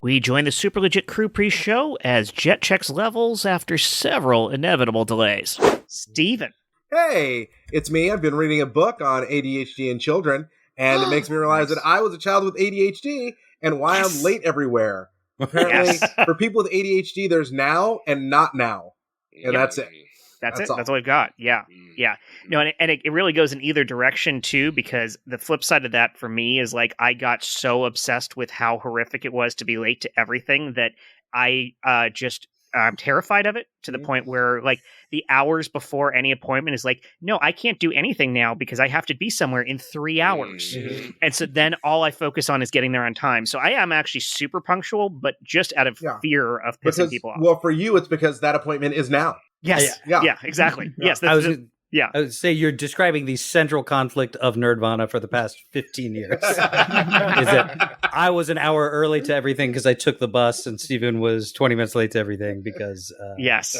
We join the Super Legit Crew pre-show as Jet checks levels after several inevitable delays. Steven. Hey, it's me. I've been reading a book on ADHD in children, and it makes me realize that I was a child with ADHD and why I'm late everywhere. Apparently, for people with ADHD, there's now and not now. And that's it. That's it. That's all we've got. Yeah. Yeah. No, and it really goes in either direction, too, because the flip side of that for me is like I got so obsessed with how horrific it was to be late to everything that I'm terrified of it to the point where like the hours before any appointment is like, no, I can't do anything now because I have to be somewhere in 3 hours. Mm-hmm. And so then all I focus on is getting there on time. So I am actually super punctual, but just out of fear of pissing people off. Well, for you, it's because that appointment is now. Yes. Yeah, exactly. Yeah. Yes. I would say you're describing the central conflict of Nerdvana for the past 15 years. Is that I was an hour early to everything because I took the bus, and Steven was 20 minutes late to everything because... yes.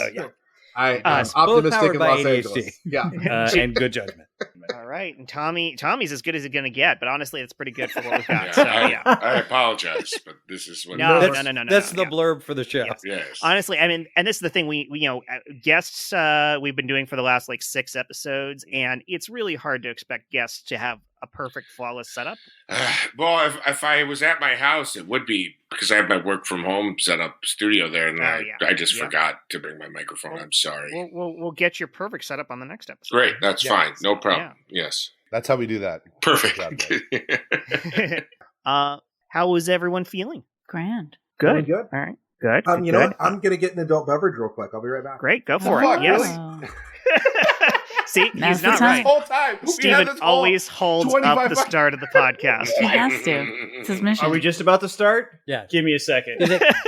I am optimistic in Los ADHD. Angeles. Yeah. And good judgment. All right. And Tommy's as good as it's going to get, but honestly, it's pretty good for what we've got. I apologize, but this is what No. That's the blurb for the show. Yes. Honestly, I mean, and this is the thing we guests we've been doing for the last like 6 episodes, and it's really hard to expect guests to have a perfect, flawless setup. Well, if I was at my house, it would be because I have my work from home set up studio there, and I just forgot to bring my microphone. I'm sorry. We'll get your perfect setup on the next episode. Great, that's fine, no problem. Yes, that's how we do that. Perfect. How is everyone feeling? Grand. Good. Good. All right. Good. You know what? I'm gonna get an adult beverage real quick. I'll be right back. Great. Go for it. Yes. See, he's not right. Whole time. Steven always holds up the start of the podcast. He has to. It's his mission. Are we just about to start? Yeah. Give me a second.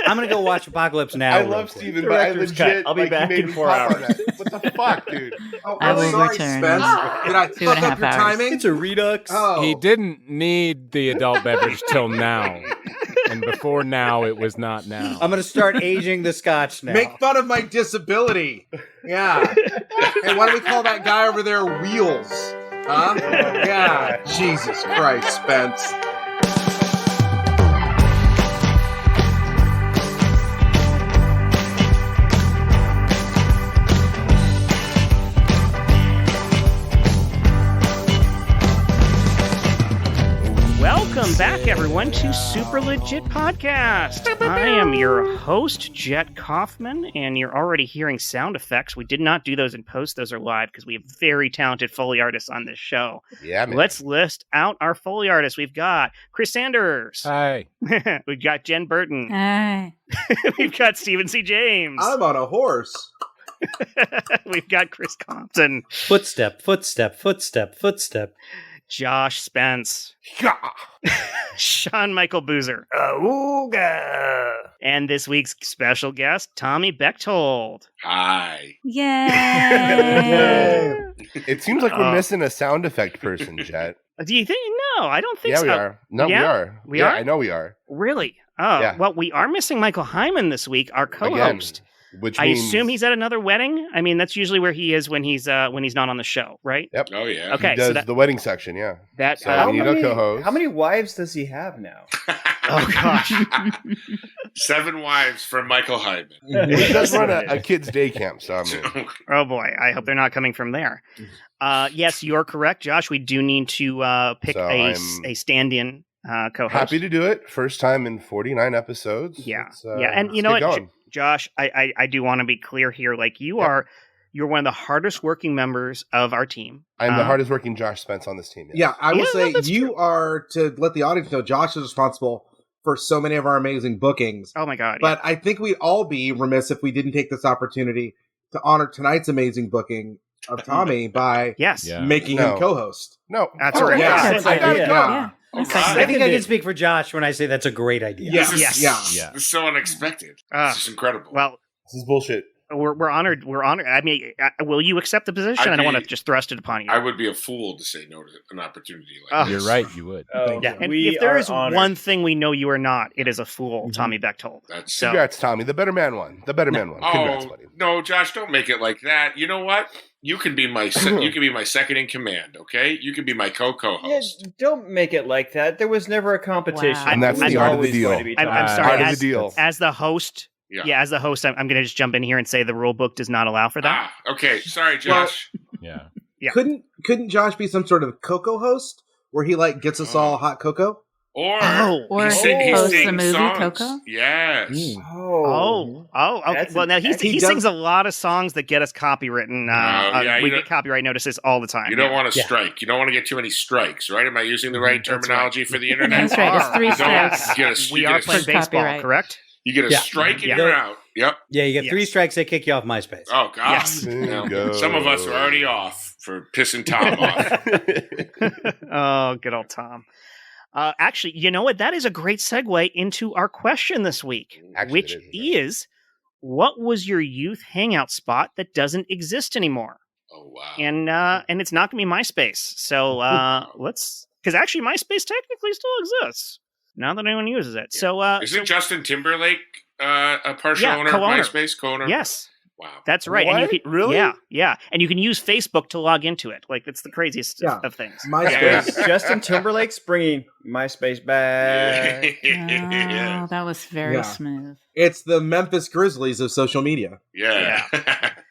I'm going to go watch Apocalypse Now. I love Steven, but I legit... I'll be back in 4 hours. What the fuck, dude? I will sorry, return. Spence. Did I fuck up your timing? It's a redux. Oh. He didn't need the adult beverage till now. And before now, it was not now. I'm going to start aging the scotch now. Make fun of my disability. Yeah. And why do we call that guy over there Wheels? Huh? Yeah. Jesus Christ, Spence. Welcome back, everyone, to Super Legit Podcast. I am your host, Jet Kaufman, and you're already hearing sound effects. We did not do those in post. Those are live because we have very talented Foley artists on this show. Yeah, man. Let's list out our Foley artists. We've got Chris Sanders. Hi. We've got Jen Burton. Hi. We've got Stephen C. James. I'm on a horse. We've got Chris Compton. Footstep, footstep, footstep, footstep. Josh Spence. Sean Michael Boozer. Ooga. And this week's special guest, Tommy Bechtold. Hi. Yay! It seems like we're missing a sound effect person, Jet. Do you think? No, I don't think so. Yeah, we are. No, Yeah? we are. We yeah, are? I know we are. Really? Oh, Yeah. well, we are missing Michael Hyman this week, our co-host. Again, which I means... assume he's at another wedding. I mean, that's usually where he is when he's not on the show, right? Yep. Oh, yeah. Okay, He does so the wedding section, yeah. that So we need a co-host. How many wives does he have now? oh gosh, 7 wives for Michael Hyman. He does run a kids' day camp, so I mean... oh boy, I hope they're not coming from there. Yes, you're correct, Josh. We do need to pick So a I'm stand-in co-host. Happy to do it. First time in 49 episodes. Yeah, Let's, yeah, and you know let's what, get going. Josh, I do want to be clear here. Like you're one of the hardest working members of our team. I'm the hardest working Josh Spence on this team. Yes. Yeah, I will say that's you true. are, to let the audience know, Josh is responsible for so many of our amazing bookings. Oh my god! But I think we'd all be remiss if we didn't take this opportunity to honor tonight's amazing booking of Tommy by making him co-host. No. That's Oh, right. Yeah. That's I gotta go. Yeah. Oh, I think I can speak for Josh when I say that's a great idea. Yes. Yes. Yeah. This is so unexpected. This is incredible. Well, This is bullshit. We're honored. We're honored. I mean, will you accept the position? I don't want to just thrust it upon you. I would be a fool to say no to an opportunity like this. You're right. You would. Yeah. And if there is one thing we know you are not, it is a fool, Tommy Bechtold. Congrats, Tommy. The better man won. Congrats, buddy. No, Josh, don't make it like that. You know what? You can be my second in command. Okay, you can be my co-host. Yeah, don't make it like that. There was never a competition. Wow. And that's the art of the deal. I'm sorry. Part of the deal. As the host. Yeah, as the host, I'm going to just jump in here and say the rule book does not allow for that. Okay. Sorry, Josh. Yeah. Couldn't Josh be some sort of cocoa host where he like gets us all hot cocoa? Or he hosts sings a movie, songs. Coco? Yes. Okay. Well, now he sings a lot of songs that get us copywritten. We get copyright notices all the time. You don't want to strike. You don't want to get too many strikes, right? Am I using the right terminology for the internet? That's right. It's 3 strikes. We are playing baseball, copyright. correct? You get a strike and you're out. Yep. Yeah, you get 3 strikes, they kick you off MySpace. Oh, God. Yes. Some of us are already off for pissing Tom off. Oh, good old Tom. Actually, you know what? That is a great segue into our question this week, which is, what was your youth hangout spot that doesn't exist anymore? Oh, wow. And it's not going to be MySpace. So because actually MySpace technically still exists. Now that anyone uses it. Yeah. Isn't Justin Timberlake a partial owner of MySpace? Co-owner? Yes. Wow. That's right. What? And you can, really? Yeah. And you can use Facebook to log into it. Like, it's the craziest of things. MySpace. Justin Timberlake's bringing MySpace back. Oh, that was very smooth. It's the Memphis Grizzlies of social media. Yeah.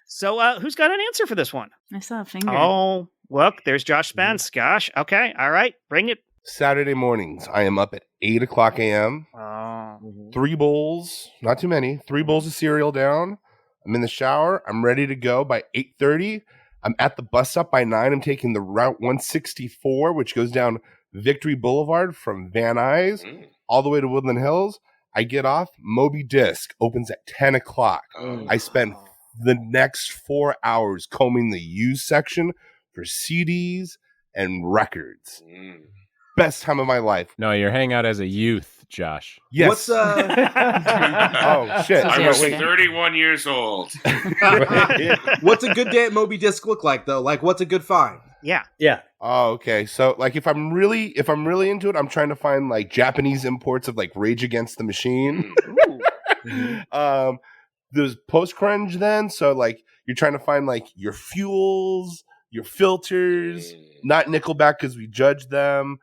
So, who's got an answer for this one? I saw a finger. Oh, look, there's Josh Spence. Gosh. Okay. All right. Bring it. Saturday mornings, I am up at 8 o'clock a.m. Oh. 3 bowls, not too many, 3 bowls of cereal down. I'm in the shower. I'm ready to go by 8:30. I'm at the bus stop by 9. I'm taking the Route 164, which goes down Victory Boulevard from Van Nuys all the way to Woodland Hills. I get off. Moby Disc opens at 10 o'clock. I spend the next 4 hours combing the used section for CDs and records. Best time of my life. No, you're hanging out as a youth, Josh. Yes. What's oh shit! I was 31 years old. What's a good day at Moby Disc look like though? Like, what's a good find? Yeah. Oh, okay. So, like, if I'm really into it, I'm trying to find like Japanese imports of like Rage Against the Machine. There's post grunge then, so like you're trying to find like your fuels, your filters, not Nickelback because we judge them.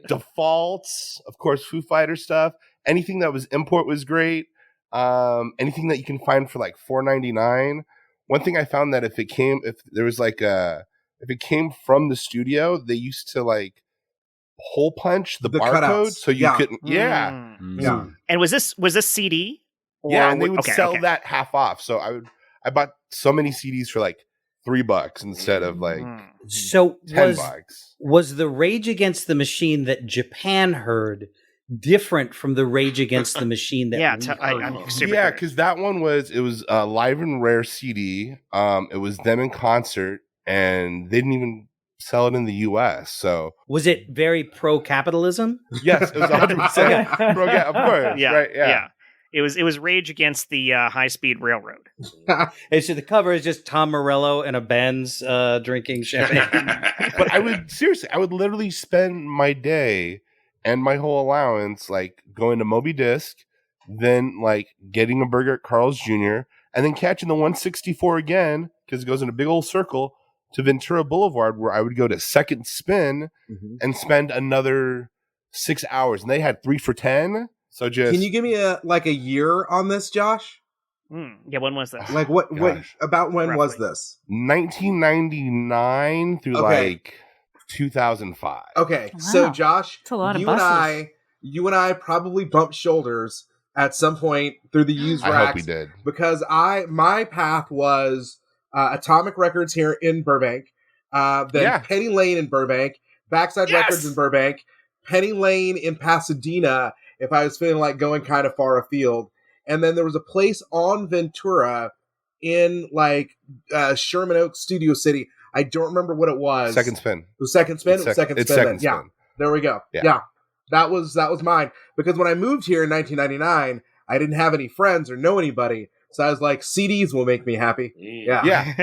Defaults, of course, Foo Fighter stuff. Anything that was import was great. Anything that you can find for like $4.99. One thing I found that if it came from the studio, they used to like hole punch the barcode cutouts. so you couldn't. Yeah. And was this CD? Yeah, and they would sell that half off. So I bought so many CDs for like $3 instead of like $10. Was the Rage Against the Machine that Japan heard different from the Rage Against the Machine that I'm super because that one was a live and rare CD. It was them in concert, and they didn't even sell it in the U.S. So was it very pro-capitalism? Yes, it was 100% pro-cap. Of course, yeah. It was Rage Against the high-speed railroad. And so the cover is just Tom Morello and a Benz drinking champagne. But I would literally spend my day and my whole allowance like going to Moby Disc, then like getting a burger at Carl's Jr., and then catching the 164 again because it goes in a big old circle to Ventura Boulevard, where I would go to Second Spin and spend another 6 hours. And they had 3 for $10. So just can you give me a year on this, Josh? Yeah, when was this? Like what about when was this? 1999 through like 2005. Okay, Wow. so Josh, That's a lot of you and I probably bumped shoulders at some point through the used racks. I hope we did, because my path was Atomic Records here in Burbank, then Penny Lane in Burbank, Backside Records in Burbank, Penny Lane in Pasadena if I was feeling like going kind of far afield, and then there was a place on Ventura in like Sherman Oaks, Studio City. I don't remember what it was. Second Spin. The Second Spin? Second Spin. Yeah. There we go. Yeah. That was mine. Because when I moved here in 1999, I didn't have any friends or know anybody. So I was like, CDs will make me happy. Yeah.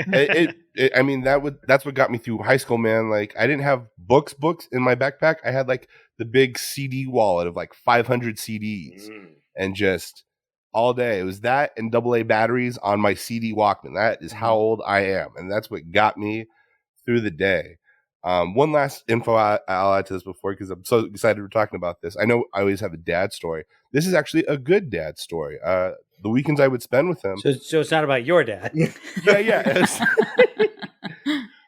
I mean, that's what got me through high school, man. Like, I didn't have books in my backpack. I had like the big CD wallet of like 500 CDs and just all day. It was that and AA batteries on my CD Walkman. That is how old I am. And that's what got me through the day. One last info I'll add to this before, because I'm so excited we're talking about this. I know I always have a dad story. This is actually a good dad story. The weekends I would spend with him. So it's not about your dad. Yeah.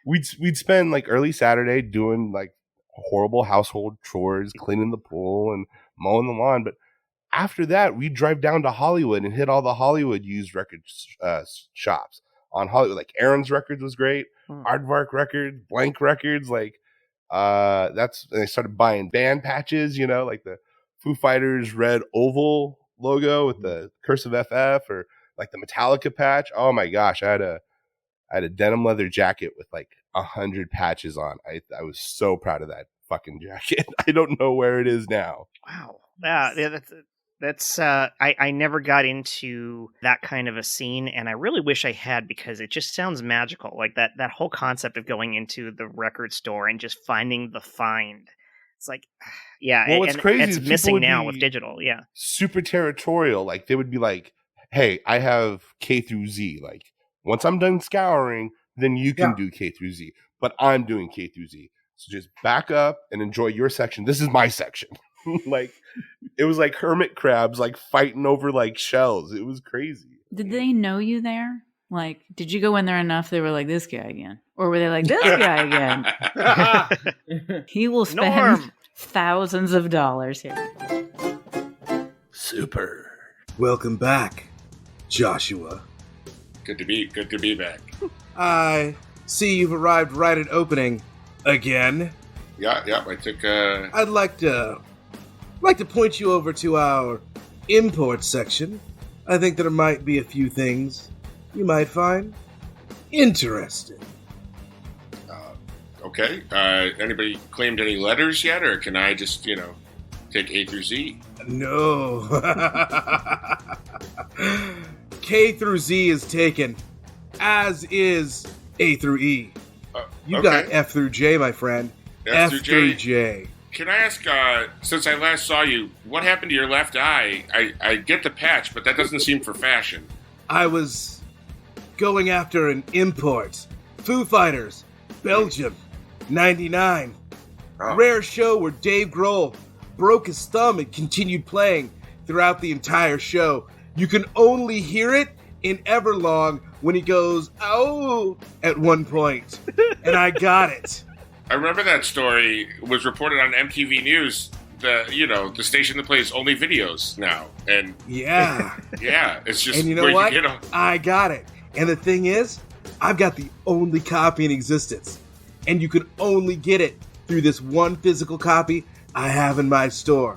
We'd spend like early Saturday doing like horrible household chores, cleaning the pool and mowing the lawn. But after that, we'd drive down to Hollywood and hit all the Hollywood used record shops on Hollywood. Like Aaron's Records was great. Aardvark Records, Blank Records. Like and I started buying band patches, like the Foo Fighters red oval logo with the cursive FF, or like the Metallica patch. Oh my gosh, I had a denim leather jacket with like 100 patches on. I was so proud of that fucking jacket. I don't know where it is now. Wow. Yeah, that's I never got into that kind of a scene, and I really wish I had, because it just sounds magical. Like that whole concept of going into the record store and just finding the find. It's like, yeah. Well, what's crazy it's is missing now with digital. Yeah. Super territorial. Like they would be like, hey, I have K through Z. Like once I'm done scouring, then you can do K through Z, but I'm doing K through Z. So just back up and enjoy your section. This is my section. Like it was like hermit crabs, like fighting over like shells. It was crazy. Did they know you there? Like, did you go in there enough they were like, this guy again? Or were they like, this guy again? He will spend thousands of dollars here. Super. Welcome back, Joshua. Good to be back. I see you've arrived right at opening again. Yeah, I took I'd like to point you over to our import section. I think there might be a few things you might find interesting. Okay. Anybody claimed any letters yet, or can I just, take A through Z? No. K through Z is taken, as is A through E. You got F through J, my friend. F through J. Can I ask, since I last saw you, what happened to your left eye? I get the patch, but that doesn't seem for fashion. I was going after an import. Foo Fighters, Belgium, 99. Rare show where Dave Grohl broke his thumb and continued playing throughout the entire show. You can only hear it in Everlong when he goes, "Oh," at one point. And I got it. I remember that story was reported on MTV News. The station that plays only videos now, and yeah, it's just. And you know what? I got it. And the thing is, I've got the only copy in existence, and you can only get it through this one physical copy I have in my store.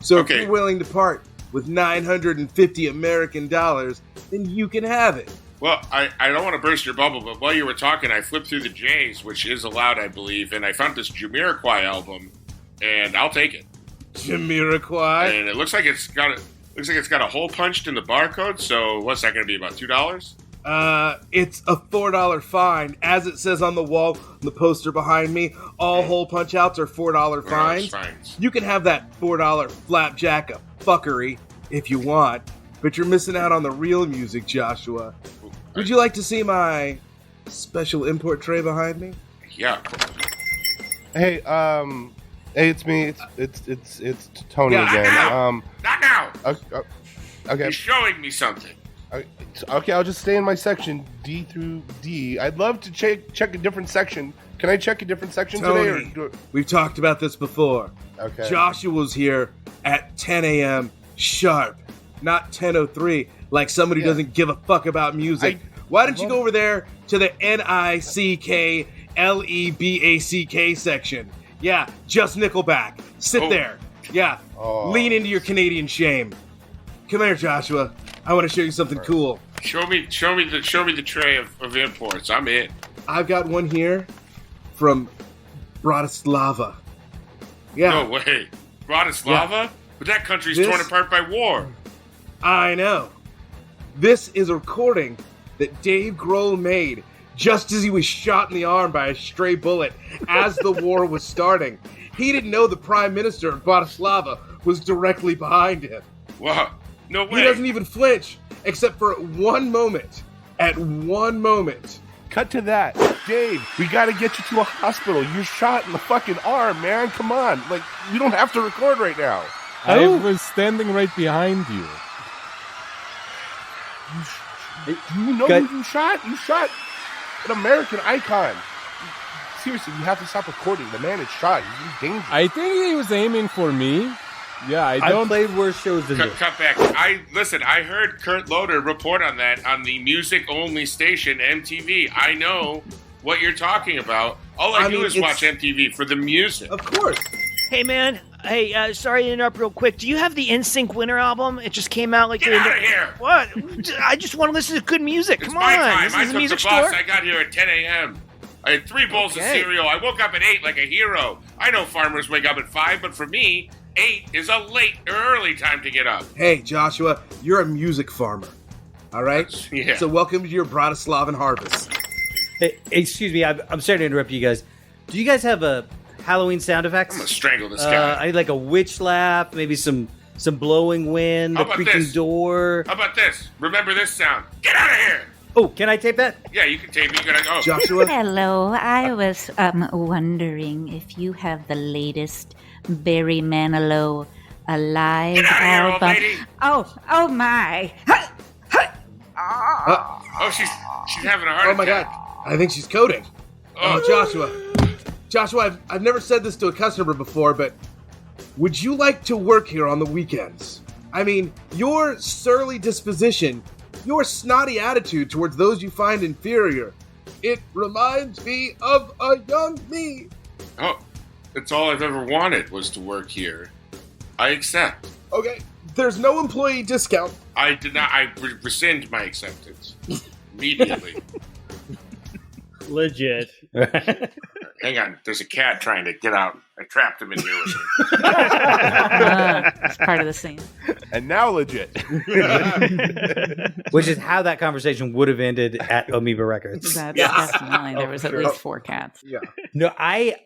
So if you're willing to part with $950 American dollars, then you can have it. Well, I don't want to burst your bubble, but while you were talking, I flipped through the J's, which is allowed, I believe, and I found this Jamiroquai album, and I'll take it. Jamiroquai? And it looks like it's got a hole punched in the barcode. So what's that going to be, about $2? It's a $4 fine, as it says on the wall, on the poster behind me. All hole punch outs are $4 fines. You can have that $4 flapjack of fuckery if you want, but you're missing out on the real music, Joshua. Would you like to see my special import tray behind me? Yeah. Hey, it's me. It's Tony again. Not now. Okay. You're showing me something. Okay, I'll just stay in my section D through D. I'd love to check a different section. Can I check a different section Tony, today? We've talked about this before. Okay. Joshua's here at 10 a.m. sharp, not 10:03, like somebody who doesn't give a fuck about music. Why don't you go over there to the NICKLEBACK section? Yeah, just Nickelback. Sit there. Yeah, lean into your Canadian shame. Come here, Joshua. I want to show you something cool. Show me the tray of imports. I'm in. I've got one here from Bratislava. Yeah. No way. Bratislava? Yeah. But that country's torn apart by war. I know. This is a recording that Dave Grohl made just as he was shot in the arm by a stray bullet as the war was starting. He didn't know the Prime Minister of Bratislava was directly behind him. Wow. No way. He doesn't even flinch, except for one moment. At one moment. Cut to that. Dave, we got to get you to a hospital. You're shot in the fucking arm, man. Come on. Like, we don't have to record right now. I was standing right behind you. You know who you shot? You shot an American icon. Seriously, you have to stop recording. The man is shot. He's in danger. I think he was aiming for me. Yeah, I've played worse shows than this. Cut back. I heard Kurt Loder report on that on the music-only station, MTV. I know what you're talking about. All I do is watch MTV for the music. Of course. Hey, man. Hey, sorry to interrupt real quick. Do you have the NSYNC Winter album? It just came out like... Get out of here! What? I just want to listen to good music. Come on. It's my time. This I is a took music the bus. store. I got here at 10 a.m. I had 3 bowls of cereal. I woke up at 8 like a hero. I know farmers wake up at 5, but for me, 8 is a late or early time to get up. Hey, Joshua, you're a music farmer. All right? Yeah. So welcome to your Bratislavan harvest. Hey, excuse me, I'm sorry to interrupt you guys. Do you guys have a Halloween sound effects? I'm gonna strangle this guy. I need like a witch laugh, maybe some blowing wind, How a about creaking this? door. How about this? Remember this sound. Get out of here! Oh, can I tape that? Yeah, you can tape it. You gotta go. Joshua? Hello, I was wondering if you have the latest Barry Manilow Alive Get out of here, old album. lady! Oh my! Oh, she's having a heart Oh my attack. God. I think she's coding. Oh, Joshua, I've never said this to a customer before, but would you like to work here on the weekends? I mean, your surly disposition, your snotty attitude towards those you find inferior, it reminds me of a young me. Oh, that's all I've ever wanted was to work here. I accept. Okay, there's no employee discount. I did not. I rescind my acceptance immediately. Legit. Hang on, there's a cat trying to get out. I trapped him in here with me. It's part of the scene. And now legit. Which is how that conversation would have ended at Amoeba Records. That's definitely. There was at least 4 cats. Yeah. No, I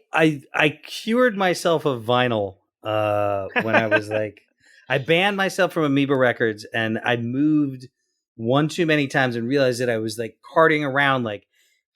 cured myself of vinyl when I was like, I banned myself from Amoeba Records, and I moved one too many times and realized that I was like carting around like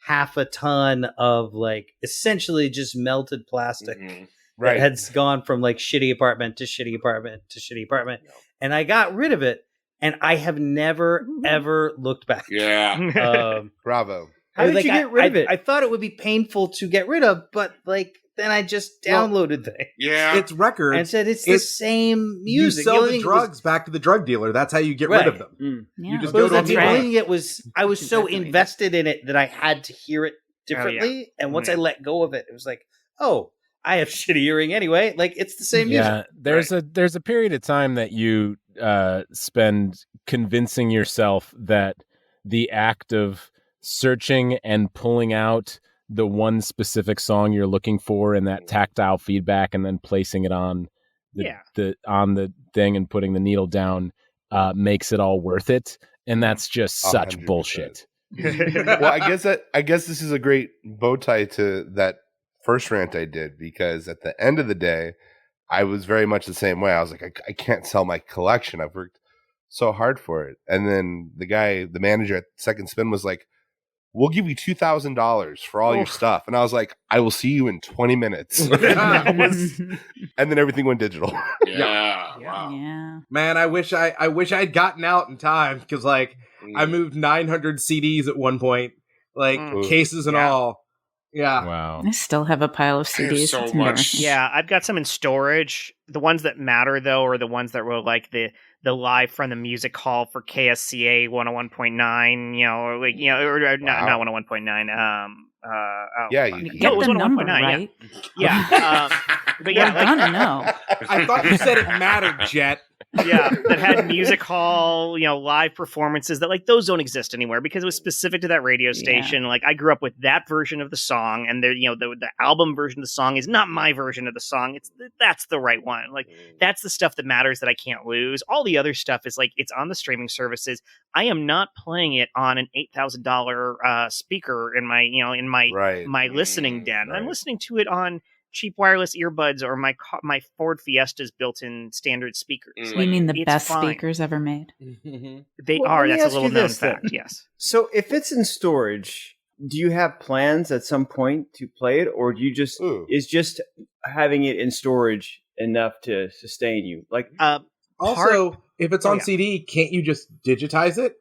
half a ton of like essentially just melted plastic. Mm-hmm. Right. That had gone from like shitty apartment to shitty apartment to shitty apartment. And I got rid of it, and I have never ever looked back. Yeah. Bravo. How did you get rid of it? I thought it would be painful to get rid of, but like then I just downloaded things. Yeah. It's records. And said it's the same music. You sell only the thing drugs back to the drug dealer. That's how you get rid of them. Yeah. You just But go to the only Amoeba. thing it was, I was so Exactly. invested in it that I had to hear it differently. And once I let go of it, it was like, oh, I have shitty hearing anyway. Like it's the same music. Yeah, there's a period of time that you spend convincing yourself that the act of searching and pulling out the one specific song you're looking for and that tactile feedback, and then placing it on the thing and putting the needle down makes it all worth it. And that's just such 100%. bullshit. Well, I guess this is a great bow tie to that first rant I did, because at the end of the day, I was very much the same way. I was like, I can't sell my collection. I've worked so hard for it. And then the manager at Second Spin was like, we'll give you $2,000 for all your stuff. And I was like, I will see you in 20 minutes. And then everything went digital. Yeah. Wow. Yeah. Man, I wish I'd gotten out in time, because like I moved 900 CDs at one point, like cases and all. Yeah. Wow. I still have a pile of CDs. There's so It's much. embarrassing. Yeah, I've got some in storage. The ones that matter, though, are the ones that were like the live from the music hall for KSCA 101.9, or like, or not 101.9. Yeah, You you get it was the 101.9, number yeah. right. Yeah. But yeah, We're gonna know. I thought you said it mattered, Jet. that had music hall, live performances that like those don't exist anymore because it was specific to that radio station. Like I grew up with that version of the song, and the album version of the song is not my version of the song. That's the right one. Like that's the stuff that matters that I can't lose. All the other stuff is like it's on the streaming services. I am not playing it on an $8,000 speaker in my listening den. Right. I'm listening to it on cheap wireless earbuds or my Ford Fiesta's built-in standard speakers. You mean the best speakers ever made? They are. That's a little known fact. Yes. So if it's in storage, do you have plans at some point to play it, or do you just is just having it in storage enough to sustain you? Like also, if it's on CD, can't you just digitize it?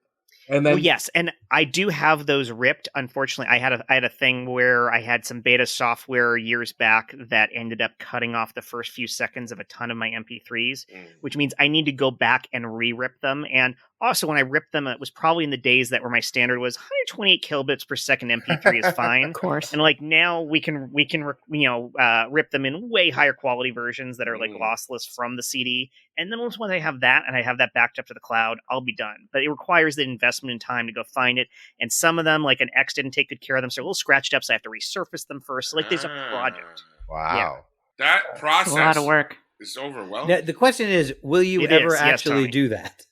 And then yes, and I do have those ripped. Unfortunately, I had a thing where I had some beta software years back that ended up cutting off the first few seconds of a ton of my MP3s, which means I need to go back and re-rip them. And also, when I ripped them, it was probably in the days that where my standard was 128 kilobits per second MP3 is fine. Of course. And like now we can rip them in way higher quality versions that are like lossless from the CD. And then once I have that and I have that backed up to the cloud, I'll be done. But it requires the investment in time to go find it. And some of them, like an X didn't take good care of them, so they're a little scratched up, so I have to resurface them first. So like there's a project. Wow. That process a lot of work. is overwhelming. Now, the question is, will you ever actually do that?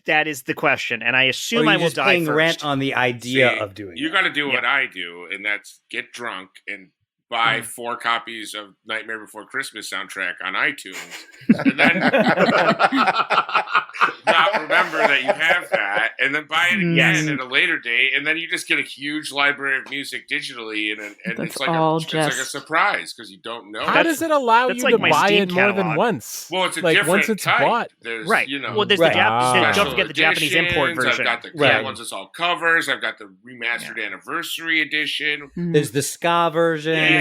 That is the question, and I assume I will die paying first. rent on the idea of doing it. You got to do what I do, and that's get drunk and buy 4 copies of Nightmare Before Christmas soundtrack on iTunes, and then not remember that you have that, and then buy it again at a later date, and then you just get a huge library of music digitally, and it's like a surprise because you don't know. How does it allow you to buy it more than once? Well, it's a like different once it's type. bought. There's, right. Well, there's don't forget the Japanese import version. I've got the clear ones that's all covers. I've got the remastered anniversary edition. There's the ska version.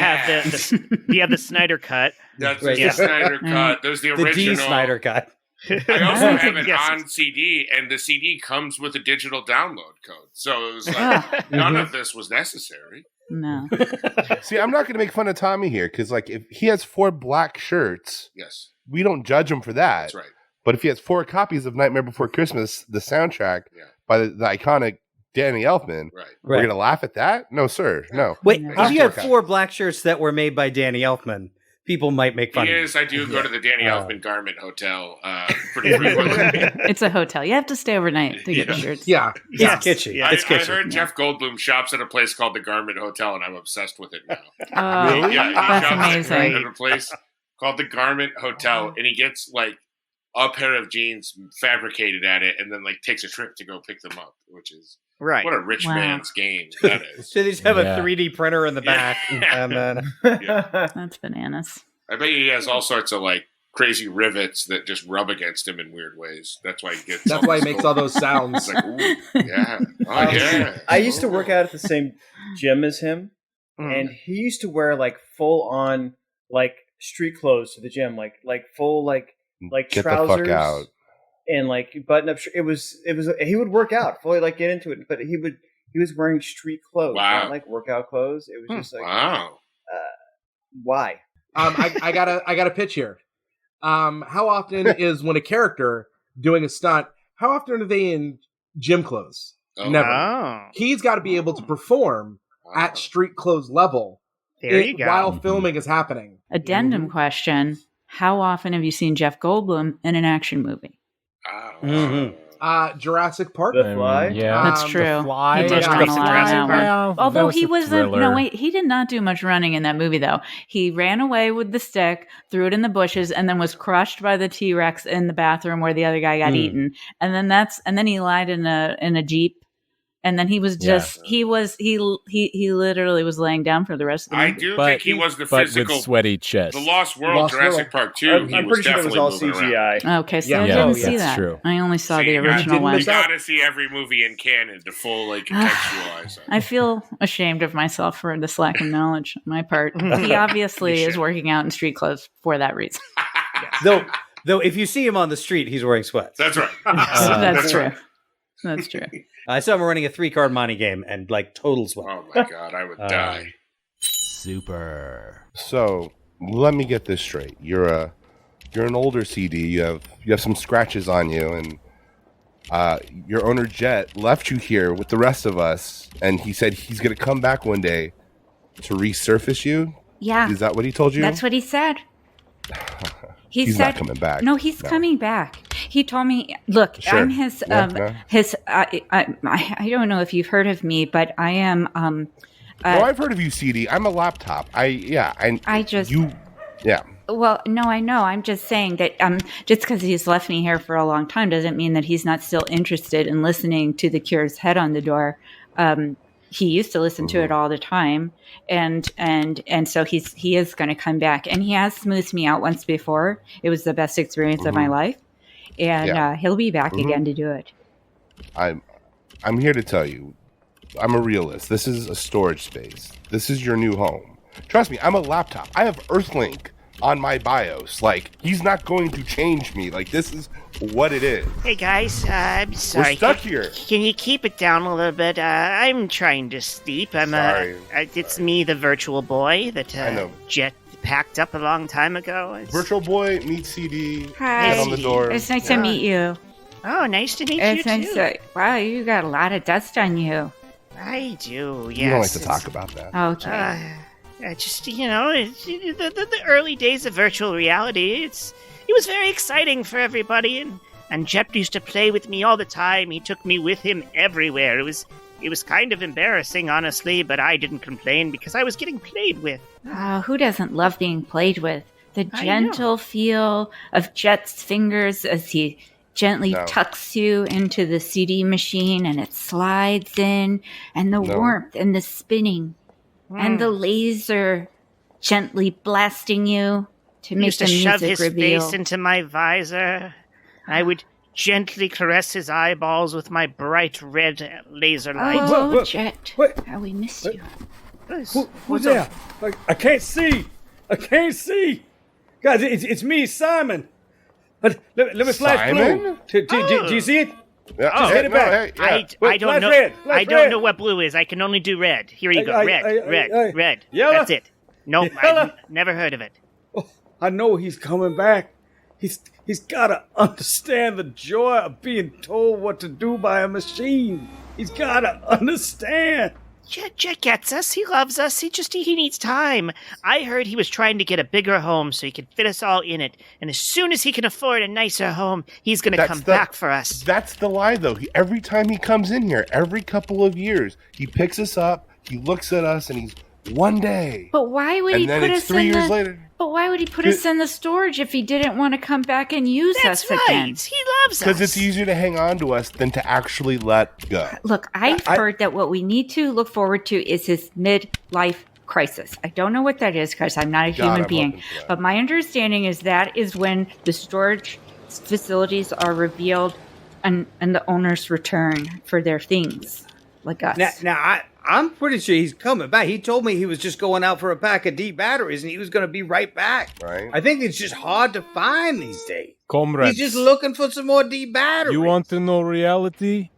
You have the Snyder cut. That's the Snyder cut. There's the original. The D Snyder cut. I also have it on CD, and the CD comes with a digital download code. So it was like none of this was necessary. No. See, I'm not going to make fun of Tommy here because, like, if he has 4 black shirts, we don't judge him for that. That's right. But if he has 4 copies of Nightmare Before Christmas, the soundtrack by the iconic Danny Elfman, we're going to laugh at that? No, sir. No. Wait, if you had 4 black shirts that were made by Danny Elfman, people might make fun of you. Yes, I do go to the Danny Elfman Garment Hotel pretty frequently. It's a hotel. You have to stay overnight to get shirts. Yeah. It's kitschy. Yeah. It's kitschy. I heard Jeff Goldblum shops at a place called the Garment Hotel, and I'm obsessed with it now. Oh, really? Yeah, that's amazing. At a place called the Garment Hotel, and he gets like a pair of jeans fabricated at it, and then like takes a trip to go pick them up, which is what a rich man's game that is. So they just have a 3D printer in the back, and then that's bananas. I bet he has all sorts of like crazy rivets that just rub against him in weird ways. That's why he gets. That's why he makes all those sounds. Like, ooh, yeah, oh yeah. I used to work out at the same gym as him, and he used to wear like full on like street clothes to the gym, like full like get trousers. The fuck out. And like button up. It was. He would work out fully, like get into it, but he was wearing street clothes, not like workout clothes. It was just like why? I got a pitch here. How often is when a character doing a stunt? How often are they in gym clothes? Never. Oh. He's got to be able to perform at street clothes level while filming is happening. Addendum question: how often have you seen Jeff Goldblum in an action movie? Jurassic Park. The Fly? Yeah. That's true. The Fly. He did run a lot on that one. Well, Although that he was wasn't, he did not do much running in that movie though. He ran away with the stick, threw it in the bushes, and then was crushed by the T-Rex in the bathroom where the other guy got eaten. And then he lied in a Jeep. And then he was just he literally was laying down for the rest of the movie. I do think he was the physical with sweaty chest. The Lost World, Jurassic Park 2. I'm pretty sure it was all CGI. Around. Okay, so I didn't see that. True. I only saw the original one. You gotta see every movie in canon to full contextualize it. I feel ashamed of myself for this lack of knowledge on my part. He obviously is working out in street clothes for that reason. Though if you see him on the street, he's wearing sweats. That's right. That's true. That's true. I saw him running a 3-card Monte game and like total sweat. Oh my god, I would die. Super. So let me get this straight. You're a you're an older CD. You have some scratches on you, and your owner Jet left you here with the rest of us, and he said he's going to come back one day to resurface you. Yeah. Is that what he told you? That's what he said. He's said, not coming back. No, he's coming back. He told me, look, Sure. I'm his, I don't know if you've heard of me, but I am, no, I've heard of you, CD. I'm a laptop. Yeah. Well, no, I know. I'm just saying that just because he's left me here for a long time doesn't mean that he's not still interested in listening to The Cure's Head on the Door. He used to listen to it all the time, and so he is going to come back, and he has smoothed me out once before. It was the best experience of my life, and he'll be back again to do it. I'm here to tell you, I'm a realist. This is a storage space. This is your new home. Trust me, I'm a laptop. I have Earthlink on my BIOS. Like, he's not going to change me. Like, this is what it is. Hey guys, I'm sorry. We're stuck here. Can you keep it down a little bit? I'm trying to sleep. Sorry. It's me, the virtual boy that I know. Jet packed up a long time ago. Virtual boy, meet CD. Hi. Get on the door. It's nice to meet you. Oh, nice to meet It's you nice too. wow, you got a lot of dust on you. I do. Yes. You don't like to talk about that. Okay. Just the early days of virtual reality. It was very exciting for everybody, and Jet used to play with me all the time. He took me with him everywhere. It was kind of embarrassing, honestly, but I didn't complain because I was getting played with. Who doesn't love being played with? The gentle feel of Jet's fingers as he gently tucks you into the CD machine and it slides in, and the warmth and the spinning and the laser gently blasting you to make Used the to shove music his reveal. face into my visor. I would gently caress his eyeballs with my bright red laser light. Oh, Jet, how we miss you. Who's there? I can't see. Guys, it's me, Simon. Let me flash Simon? blue. Do you see it? Yeah. Just hit it back. I don't know. I don't know what blue is. I can only do red. Here you go. Red. Yellow? That's it. Nope, Yellow? I've never heard of it. Oh, I know he's coming back. He's got to understand the joy of being told what to do by a machine. He's got to understand. Jet gets us. He loves us. He needs time. I heard he was trying to get a bigger home so he could fit us all in it. And as soon as he can afford a nicer home, he's going to come back for us. That's the lie, though. Every time he comes in here, every couple of years, he picks us up, he looks at us, and he's one day. But why would he put us 3 years later. But why would he put us in the storage if he didn't want to come back and use us again? He loves us. Because it's easier to hang on to us than to actually let go. Look, I've heard that what we need to look forward to is his midlife crisis. I don't know what that is because I'm not a human being. But my understanding is that is when the storage facilities are revealed and the owners return for their things, like us. Now I'm pretty sure he's coming back. He told me he was just going out for a pack of D batteries and he was going to be right back. Right. I think it's just hard to find these days. Comrades, He's just looking for some more D batteries. you want to know reality?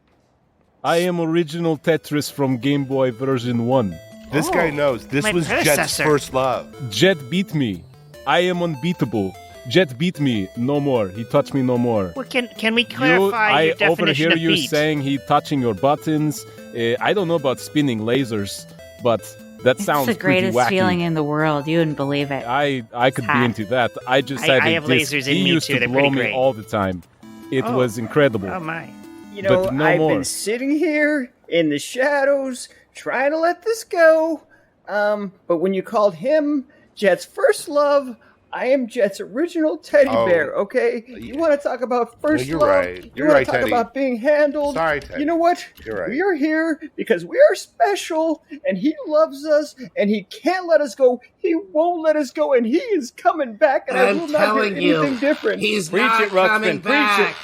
I am original Tetris from Game Boy version 1. This guy knows. This was Jet's first love. Jet beat me. I am unbeatable. Jet beat me. No more. He touched me no more. Well, can we clarify your definition overhear of you beat? saying he touching your buttons. I don't know about spinning lasers, but that sounds It's the greatest pretty wacky. feeling in the world. You wouldn't believe it. I could be into that. I just had I a have disc. lasers in He me used too. to They're blow pretty me great. all the time. It was incredible. Oh my. You know, But no I've more. been sitting here in the shadows trying to let this go. But when you called him Jet's first love, I am Jet's original teddy bear, okay? You want to talk about first you're love? right. You You're want right, to talk Teddy. about being handled? Sorry, Teddy. You know what? You're right. We are here because we are special, and he loves us, and he can't let us go. He won't let us go, and he is coming back, and I will not hear anything different. He's Preach not it, Ruxpin, coming preach back. it.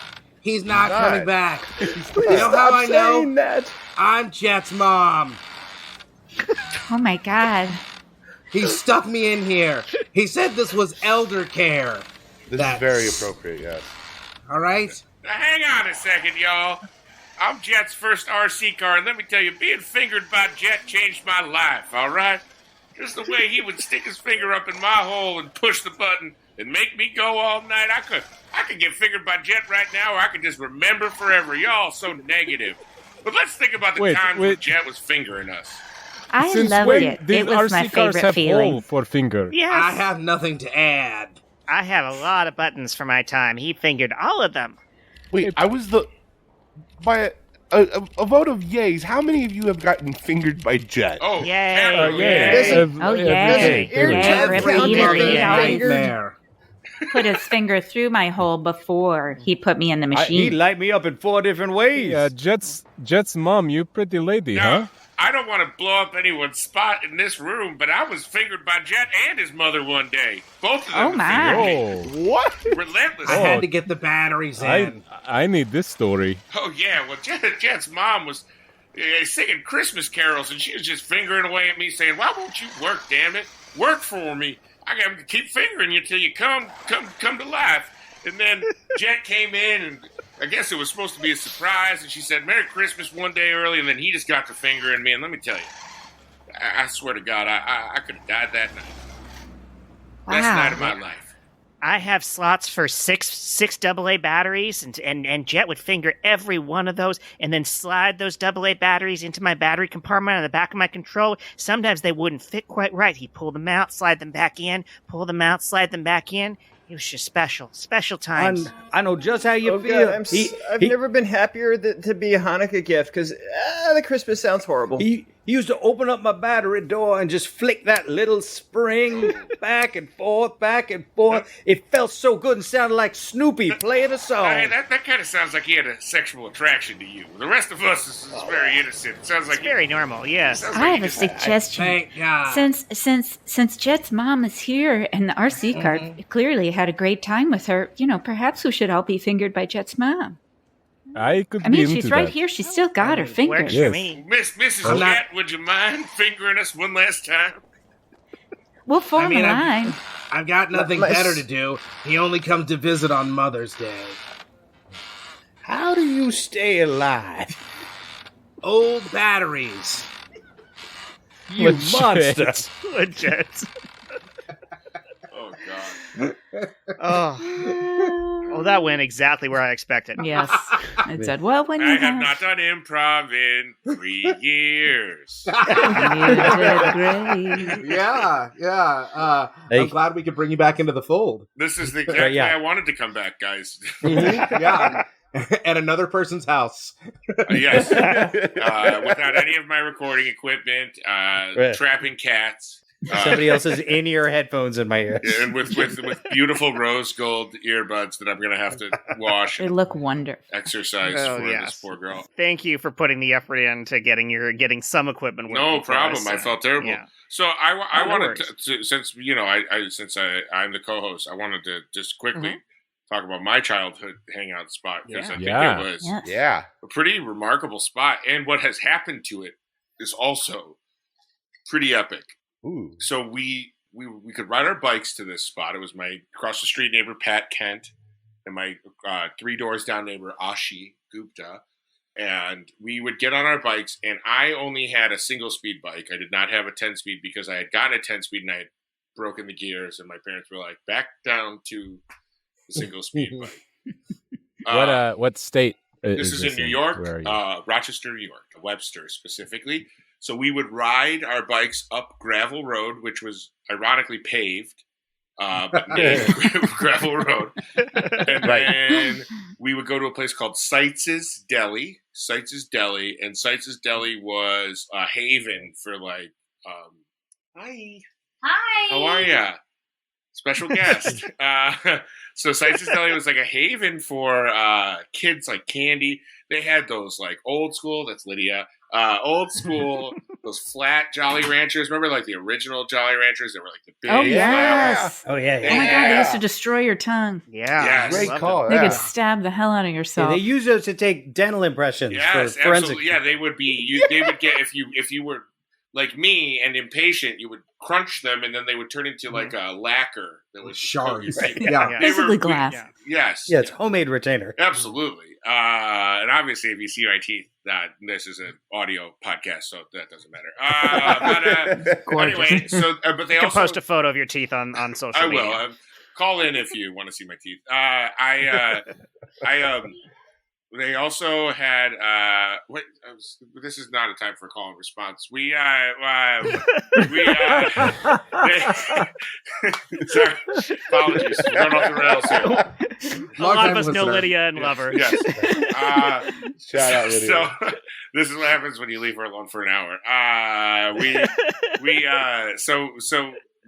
He's not coming back. Please You know stop how I know? saying that. I'm Jet's mom. Oh my God. He stuck me in here. He said this was elder care. This is very appropriate, yes. All right? Now, hang on a second, y'all. I'm Jet's first RC car, and let me tell you, being fingered by Jet changed my life, all right? Just the way he would stick his finger up in my hole and push the button. and make me go all night. I could get fingered by Jet right now, or I could just remember forever. Y'all so negative. But let's think about the times when Jet was fingering us. I loved it. It was my RC cars favorite have feeling. hole for finger? Yes. I have nothing to add. I had a lot of buttons for my time. He fingered all of them. Wait, I was by a vote of yays. How many of you have gotten fingered by Jet? Oh, Yay. Listen, Oh, yeah. Jet Nightmare. Put his finger through my hole before he put me in the He machine. light me up in 4 different ways. Yeah, Jet's mom, you pretty lady, Now, huh? I don't want to blow up anyone's spot in this room, but I was fingered by Jet and his mother one day. Both of them. Oh, my. fingered me. What? Relentless. I had to get the batteries in. I need this story. Oh yeah, well Jet's mom was singing Christmas carols, and she was just fingering away at me, saying, "Why won't you work? Damn it, work for me! I got to keep fingering you till you come to life." And then Jet came in, and I guess it was supposed to be a surprise, and she said, "Merry Christmas" one day early, and then he just got to fingering me. And let me tell you, I swear to God, I could have died that night. Best night of my life. I have slots for six AA batteries, and Jet would finger every one of those and then slide those AA batteries into my battery compartment on the back of my controller. Sometimes they wouldn't fit quite right. He'd pull them out, slide them back in, pull them out, slide them back in. It was just special times. I know just how you Oh, feel. God, I've never been happier to be a Hanukkah gift, because the Christmas sounds horrible. He used to open up my battery door and just flick that little spring back and forth. It felt so good and sounded like Snoopy playing a song. Hey, that kind of sounds like he had a sexual attraction to you. The rest of us is very innocent. It sounds like It's very normal, yes. I have a suggestion. Thank God. Since Jet's mom is here and the RC car clearly had a great time with her, perhaps we should all be fingered by Jet's mom. I could I be mean, into she's right that. here. She's still got her Works fingers. for Yes. me. Mrs. Jet, would you mind fingering us one last time? We'll form a I've- line. I've got nothing better to do. He only comes to visit on Mother's Day. How do you stay alive? Old batteries. You Legit. monster. Legit. Oh, God. Oh. Well, that went exactly where I expected. Yes. It said, well, when you I have not done improv in 3 years. You did great. Yeah. Hey. I'm glad we could bring you back into the fold. This is the exact Yeah. way I wanted to come back, guys. Yeah. At another person's house. Yes. Without any of my recording equipment, trapping cats. Somebody else's in-ear headphones in my ears. And with beautiful rose gold earbuds that I'm going to have to wash They and look wonderful. exercise Oh, for yes. this poor girl. Thank you for putting the effort into getting some equipment working. No for problem. us. I felt terrible. Yeah. So I No wanted worries. to since I'm the co-host, I wanted to just quickly Mm-hmm. talk about my childhood hangout spot, because I think Yeah. it was Yes. Yeah. a pretty remarkable spot, and what has happened to it is also pretty epic. Ooh. So we could ride our bikes to this spot. It was my across the street neighbor Pat Kent and my 3 doors down neighbor Ashi Gupta, and we would get on our bikes. And I only had a single speed bike. I did not have a 10-speed because I had gotten a 10-speed and I had broken the gears. And my parents were like, "Back down to the single speed bike." What state? This is in New York, Where are you? Rochester, New York, Webster specifically. So we would ride our bikes up Gravel Road, which was ironically paved, but named Gravel Road. And then we would go to a place called Seitz's Deli. And Seitz's Deli was a haven for hi. Hi. How are ya? Special guest. So Seitz's Deli was like a haven for kids, like candy. They had those like old school, that's Lydia, old school, those flat Jolly Ranchers. Remember like the original Jolly Ranchers that were like the big Oh, yes. Oh, yeah. Oh, my God. They used to destroy your tongue. Yeah. Yes. Great Love call. They Yeah. could stab the hell out of Yeah, yourself. they use those to take dental impressions Yes, for forensic. absolutely. Yeah, they would be. They would get if you were like me and impatient, you would crunch them, and then they would turn into like a lacquer that was Shards. They Yeah. were- Basically glass. Yes. Yeah, it's homemade retainer. Absolutely. And obviously, if you see my teeth, this is an audio podcast, so that doesn't matter. But anyway, so but they You can also post a photo of your teeth on social I media. will. Call in if you want to see my teeth. They also had this is not a time for call and response. Sorry, apologies. We're going off the rails here. A lot of us know Lydia and love her. Yes. Shout out, Lydia. So this is what happens when you leave her alone for an hour. So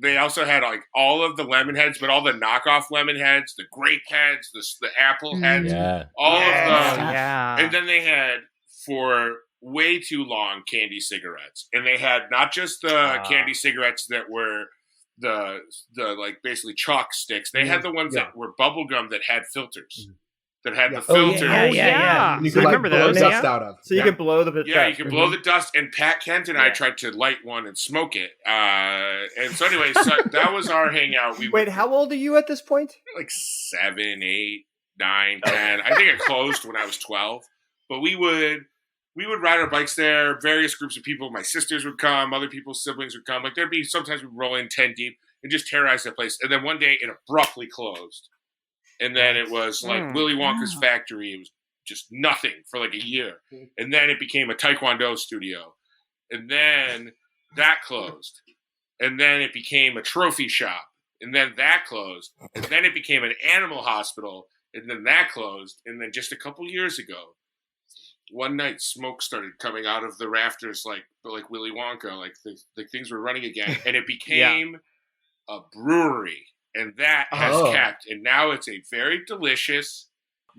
they also had like all of the lemon heads, but all the knockoff lemon heads, the grape heads, the apple heads, all of them. Yeah. And then they had for way too long candy cigarettes, and they had not just the candy cigarettes that were the like basically chalk sticks. They had the ones that were bubble gum that had filters. That had the filter. And you could remember blow dust out of. So you can blow the you can blow the dust. And Pat Kent and I tried to light one and smoke it. And so anyway, that was our hangout. Wait, how old are you at this point? Like 7, 8, 9, 10. I think it closed when I was 12. But we would ride our bikes there. Various groups of people. My sisters would come. Other people's siblings would come. Like there'd be sometimes we'd roll in 10 deep and just terrorize the place. And then one day it abruptly closed. And then it was like Willy Wonka's factory. It was just nothing for like a year. And then it became a Taekwondo studio. And then that closed. And then it became a trophy shop. And then that closed. And then it became an animal hospital. And then that closed. And then just a couple years ago, one night smoke started coming out of the rafters like Willy Wonka. Like things were running again. And it became a brewery. And that has kept, and now it's a very delicious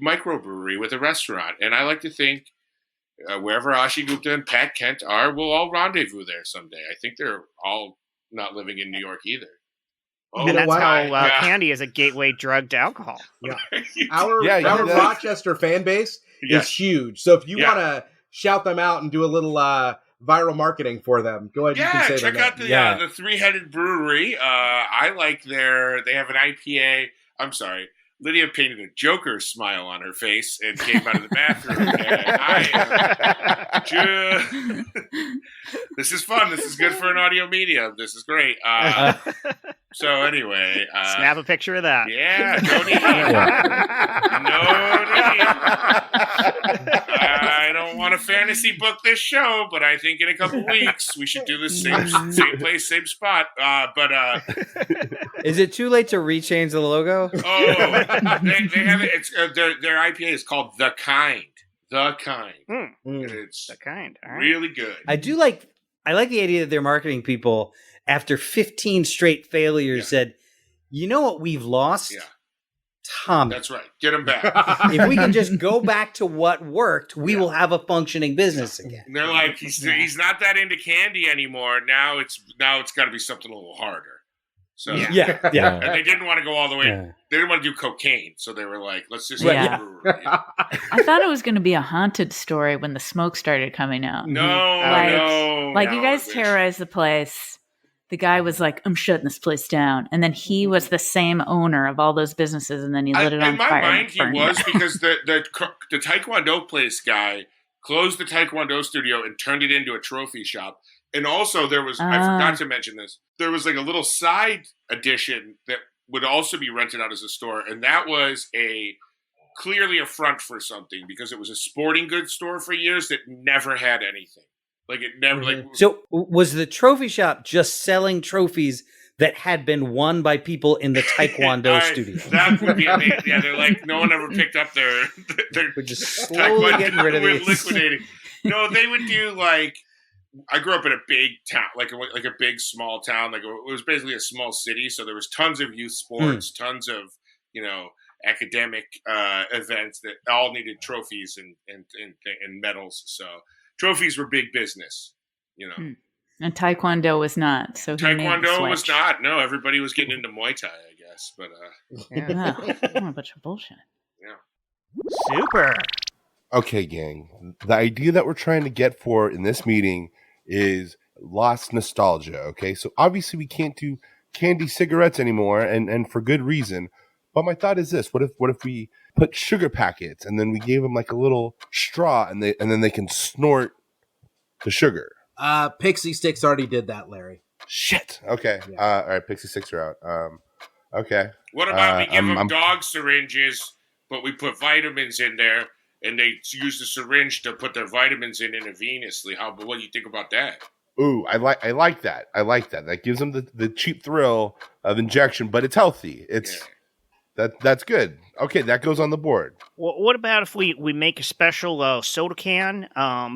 microbrewery with a restaurant. And I like to think wherever Ashi Gupta and Pat Kent are, we'll all rendezvous there someday. I think they're all not living in New York either. Oh, and that's how candy is a gateway drug to alcohol. Yeah. Our Rochester fan base is huge. So if you want to shout them out and do a little viral marketing for them, go ahead. You can say check out the Three-Headed Brewery. I like they have an IPA. I'm sorry. Lydia painted a Joker smile on her face and came out of the bathroom. And this is fun. This is good for an audio medium. This is great. So anyway. Snap a picture of that. Yeah. No need. I don't want to fantasy book this show, but I think in a couple weeks we should do the same place, same spot. Is it too late to rechange the logo? Oh, they have it. It's their IPA is called The Kind. The Kind. It's The Kind. All right. Really good. I like the idea that their marketing people, after 15 straight failures, said, "You know what we've lost? Yeah. Tommy. That's right. Get him back. If we can just go back to what worked, we will have a functioning business again." And they're like, he's not that into candy anymore. Now it's got to be something a little harder. So And they didn't want to go all the way. Yeah. They didn't want to do cocaine, so they were like, "Let's just do a brewery." I thought it was going to be a haunted story when the smoke started coming out. No, you guys terrorized the place. The guy was like, "I'm shutting this place down," and then he was the same owner of all those businesses, and then he lit it on fire. In my mind, he was because the Taekwondo place guy closed the Taekwondo studio and turned it into a trophy shop. And also there was, I forgot to mention this, there was like a little side addition that would also be rented out as a store. And that was clearly a front for something because it was a sporting goods store for years that never had anything. Like it never So was the trophy shop just selling trophies that had been won by people in the Taekwondo studio? That would be amazing. Yeah, they're like, no one ever picked up their We're just slowly getting rid of these. Liquidating. No, they would do like, I grew up in a big town, like a big small town. Like it was basically a small city, so there was tons of youth sports, tons of academic events that all needed trophies and medals. So trophies were big business, And Taekwondo was not. So Taekwondo was not. No, everybody was getting into Muay Thai, I guess. But a bunch of bullshit. Yeah. Super. Okay, gang. The idea that we're trying to get for in this meeting is lost nostalgia. Okay, so obviously we can't do candy cigarettes anymore, and for good reason. But my thought is this: what if we put sugar packets and then we gave them like a little straw, and then they can snort the sugar? Pixie Sticks already did that, Larry. Shit. Okay. Yeah. All right. Pixie Sticks are out. Okay. What about we give them I'm- dog syringes, but we put vitamins in there, and they use the syringe to put their vitamins in intravenously? What do you think about that? Ooh, I like that. I like that. That gives them the cheap thrill of injection, but it's healthy. That's good. Okay, that goes on the board. Well, what about if we make a special soda can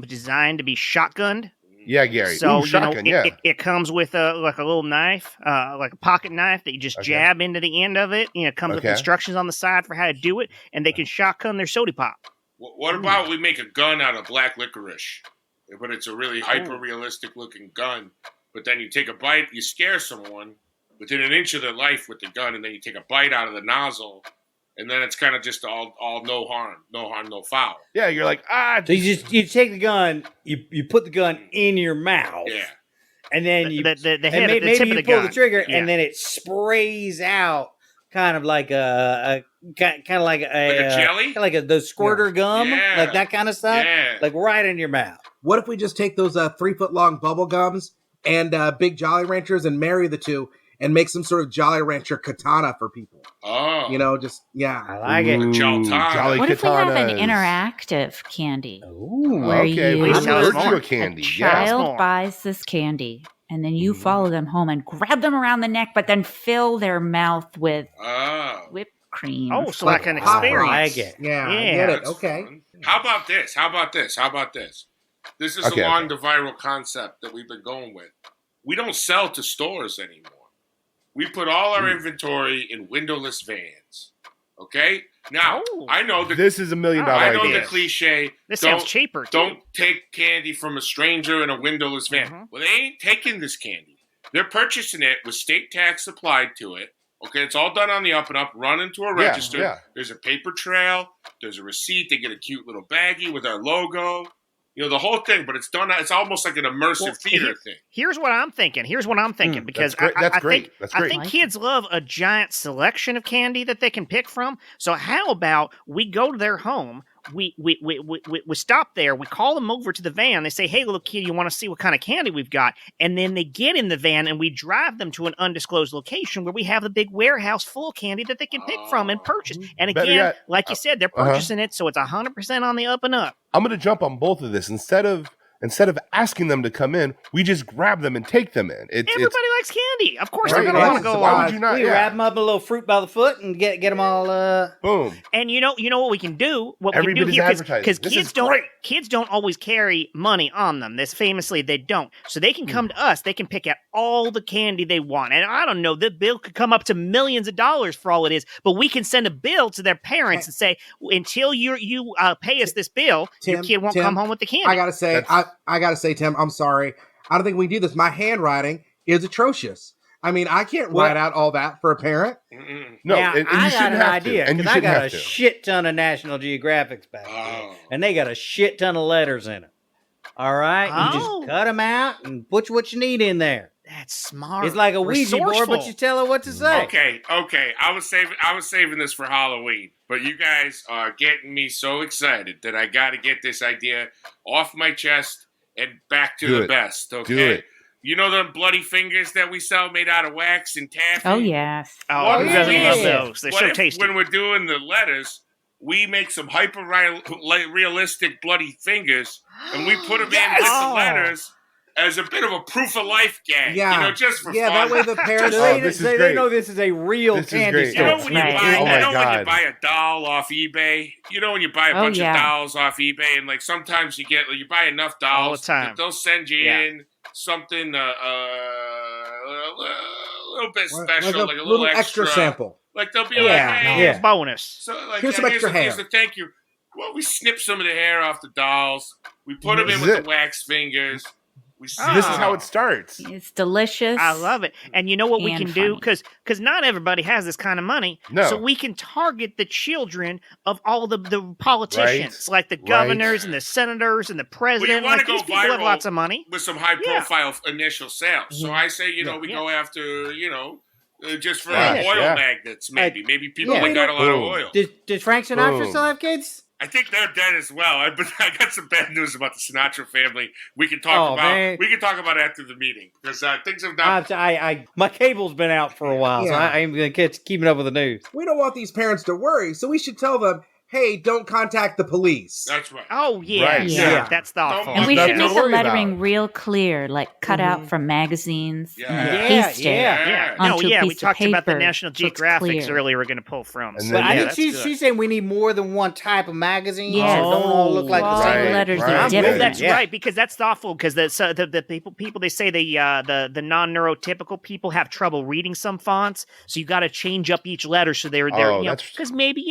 designed to be shotgunned? Yeah, Gary. So Ooh, shotgun, yeah. it comes with like a little knife, like a pocket knife that you just jab into the end of it. It comes with instructions on the side for how to do it, and they can shotgun their soda pop. What about we make a gun out of black licorice? But it's a really hyper-realistic looking gun. But then you take a bite, you scare someone within an inch of their life with the gun, and then you take a bite out of the nozzle, and then it's kind of just all no harm, no foul. Yeah, you're like, So you take the gun, you put the gun in your mouth. Yeah. And then you the head and at the maybe tip of you the pull gun. the trigger, Yeah. and then it sprays out kind of like a jelly? like those squirter gum, Yeah. like that kind of stuff, Yeah. like right in your mouth. What if we just take those 3-foot-long bubble gums and big Jolly Ranchers and marry the two and make some sort of Jolly Rancher katana for people? Oh. I like it. Jolly What if we have an katanas. interactive candy? Ooh, where okay, you, we Please tell us more. virtual candy. a Yeah. child buys this candy, and then you follow them home and grab them around the neck, but then fill their mouth with whipped cream. Oh, so like an Pop experience. Rocks. like it. Yeah, I Yeah. get it. That's Okay. fun. How about this? This is Okay, along the viral concept that we've been going with. We don't sell to stores anymore. We put all our inventory in windowless vans. Okay? Now, Oh. I know This is $1 million I know idea. the cliche. This don't- sounds cheaper. Too. Don't take candy from a stranger in a windowless van. Mhm. Well, they ain't taking this candy. They're purchasing it with state tax applied to it. Okay, it's all done on the up and up. Run into a register. yeah. There's a paper trail. There's a receipt. They get a cute little baggie with our logo. The whole thing. But it's done. It's almost like an immersive theater thing. Here's what I'm thinking. Because That's great. That's I great. think, That's I great. think kids love a giant selection of candy that they can pick from. So how about we go to their home? We stop there. We call them over to the van. They say, "Hey, little kid, you want to see what kind of candy we've got?" And then they get in the van and we drive them to an undisclosed location where we have the big warehouse full of candy that they can pick from and purchase. And Better again, yet, like you said, they're purchasing it, so it's 100% on the up and up. I'm going to jump on both of this. Instead of asking them to come in, we just grab them and take them in. Everybody likes candy. Of course, Right, they're going to yeah. want to So go. why would you not? We Yeah. wrap them up in a little fruit by the foot and get them all. Boom. And you know what we can do? What Every we can bit do is here, advertising. because This kids is don't great. kids don't always carry money on them. This famously they don't, so they can come to us. They can pick out all the candy they want, and I don't know. The bill could come up to millions of dollars for all it is. But we can send a bill to their parents and say, until you pay us this bill, your kid won't come home with the candy. I gotta say, I gotta say, Tim, I'm sorry. I don't think we do this. My handwriting is atrocious. I mean, I can't write out all that for a parent. No, now, and you I got shouldn't an have idea to. And you because I shouldn't got have a to. shit ton of National Geographics back there, and they got a shit ton of letters in it. All right, you Oh. just cut them out and put what you need in there. That's smart. It's like a Ouija board, Resourceful. but you tell her what to say. Okay. I was saving this for Halloween, but you guys are getting me so excited that I got to get this idea off my chest and back to Do the it. best. Okay. Do it. You know the bloody fingers that we sell made out of wax and taffy? Oh, yes. Oh, who doesn't yeah. love those? They're What so if, tasty. when we're doing the letters, we make some hyper-realistic bloody fingers, and we put them in with Oh. the letters as a bit of a proof of life gag. Yeah. Just for Yeah, fun. that way the parents. So Oh, they, this is they great. know this is a real This is candy great. You know store. when you Right. buy, Oh my when you God. buy a doll off eBay. You know when you buy a Oh, bunch yeah. of dolls off eBay, and like sometimes you buy enough All dolls the time. that they'll send you Yeah. in something a little bit Like special, a like a little extra sample. Like they'll be Yeah, like, hey, yeah. Bonus. so like Here's some extra here's hair. the thank you. Well, we snip some of the hair off the dolls. We put them in This with is the it. wax fingers. We This is how it starts. It's delicious. I love it. And you know what we And can do? funny. Because not everybody has this kind of money. No. So we can target the children of all the politicians, like the governors and the senators and the president. wanna Like, go these people have viral lots of money. with some high profile initial sales. So I say, we Yeah. go after, just for Yeah. oil Yeah. magnets, maybe. Maybe people Yeah. that got a lot of Boom. oil. Did Frank Sinatra Boom. still have kids? I think they're dead as well. But I got some bad news about the Sinatra family. We can talk man. We can talk about it after the meeting because things have not. My cable's been out for a while, so I'm going to keeping up with the news. We don't want these parents to worry, so we should tell them, hey, don't contact the police. That's right. Oh, yeah. Right. Yeah. That's thoughtful. And we Nothing should to make the worry lettering about. real clear, like cut out from magazines. Yeah. And then Yeah, paste it. Yeah. No, onto a yeah, we piece of talked about the paper National so it's Geographics clear. earlier we're going to pull from. And So, then- But I yeah, think that's good. she's saying we need more than one type of magazine. Yeah. So it don't all look like All the same. the letters right. are I'm different. with That's Yeah. right, because that's thoughtful. Because the people they say the non-neurotypical people have trouble reading some fonts, so you got to change up each letter so they're that's- because maybe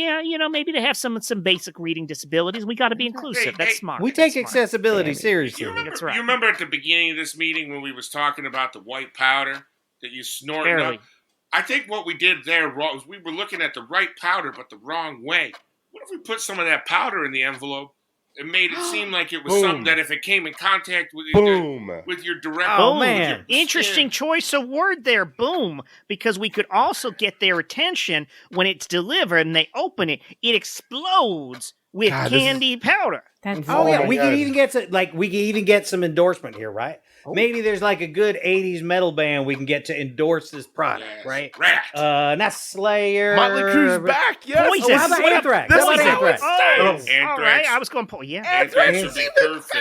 maybe they have some basic reading disabilities. We got to be inclusive. That's smart. We That's take smart. accessibility seriously. That's right. You remember at the beginning of this meeting when we was talking about the white powder that you snorted Barely. up? I think what we did there was we were looking at the right powder but the wrong way. What if we put some of that powder in the envelope and made it seem like it was Boom. something that if it came in contact with your direct Oh, Boom. man. Interesting choice of word there. Boom. Because we could also get their attention when it's delivered and they open it. It explodes with God, this is- candy powder. That's Oh yeah, my we God. could even get some endorsement here, right? Maybe there's like a good '80s metal band we can get to endorse this product, Yes. right? Rat. Not Slayer. Motley Crue's back. Yes. Poison. Oh, how about What Anthrax? This How about is how Anthrax? Oh, Anthrax. all right. I was going to yeah. Anthrax would be perfect.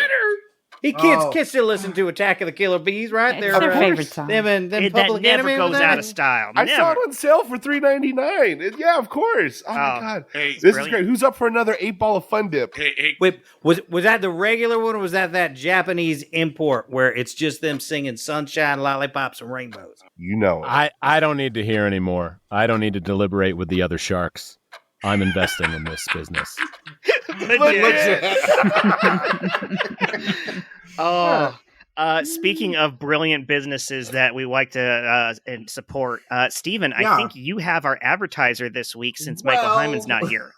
Kids still listen to Attack of the Killer Bees, right? It's their favorite song. Them and them That Public never Enemy goes with that? out of style. I Never. saw it on sale for $3.99. Yeah, of course. Oh, my God. Hey, This is brilliant. great. Who's up for another 8-ball of Fun Dip? Hey, Wait, was that the regular one, or was that Japanese import where it's just them singing sunshine, lollipops, and rainbows? You know it. I don't need to hear anymore. I don't need to deliberate with the other sharks. I'm investing in this business. Oh, speaking of brilliant businesses that we like to and support, Stephen, I think you have our advertiser this week since Michael Hyman's not here.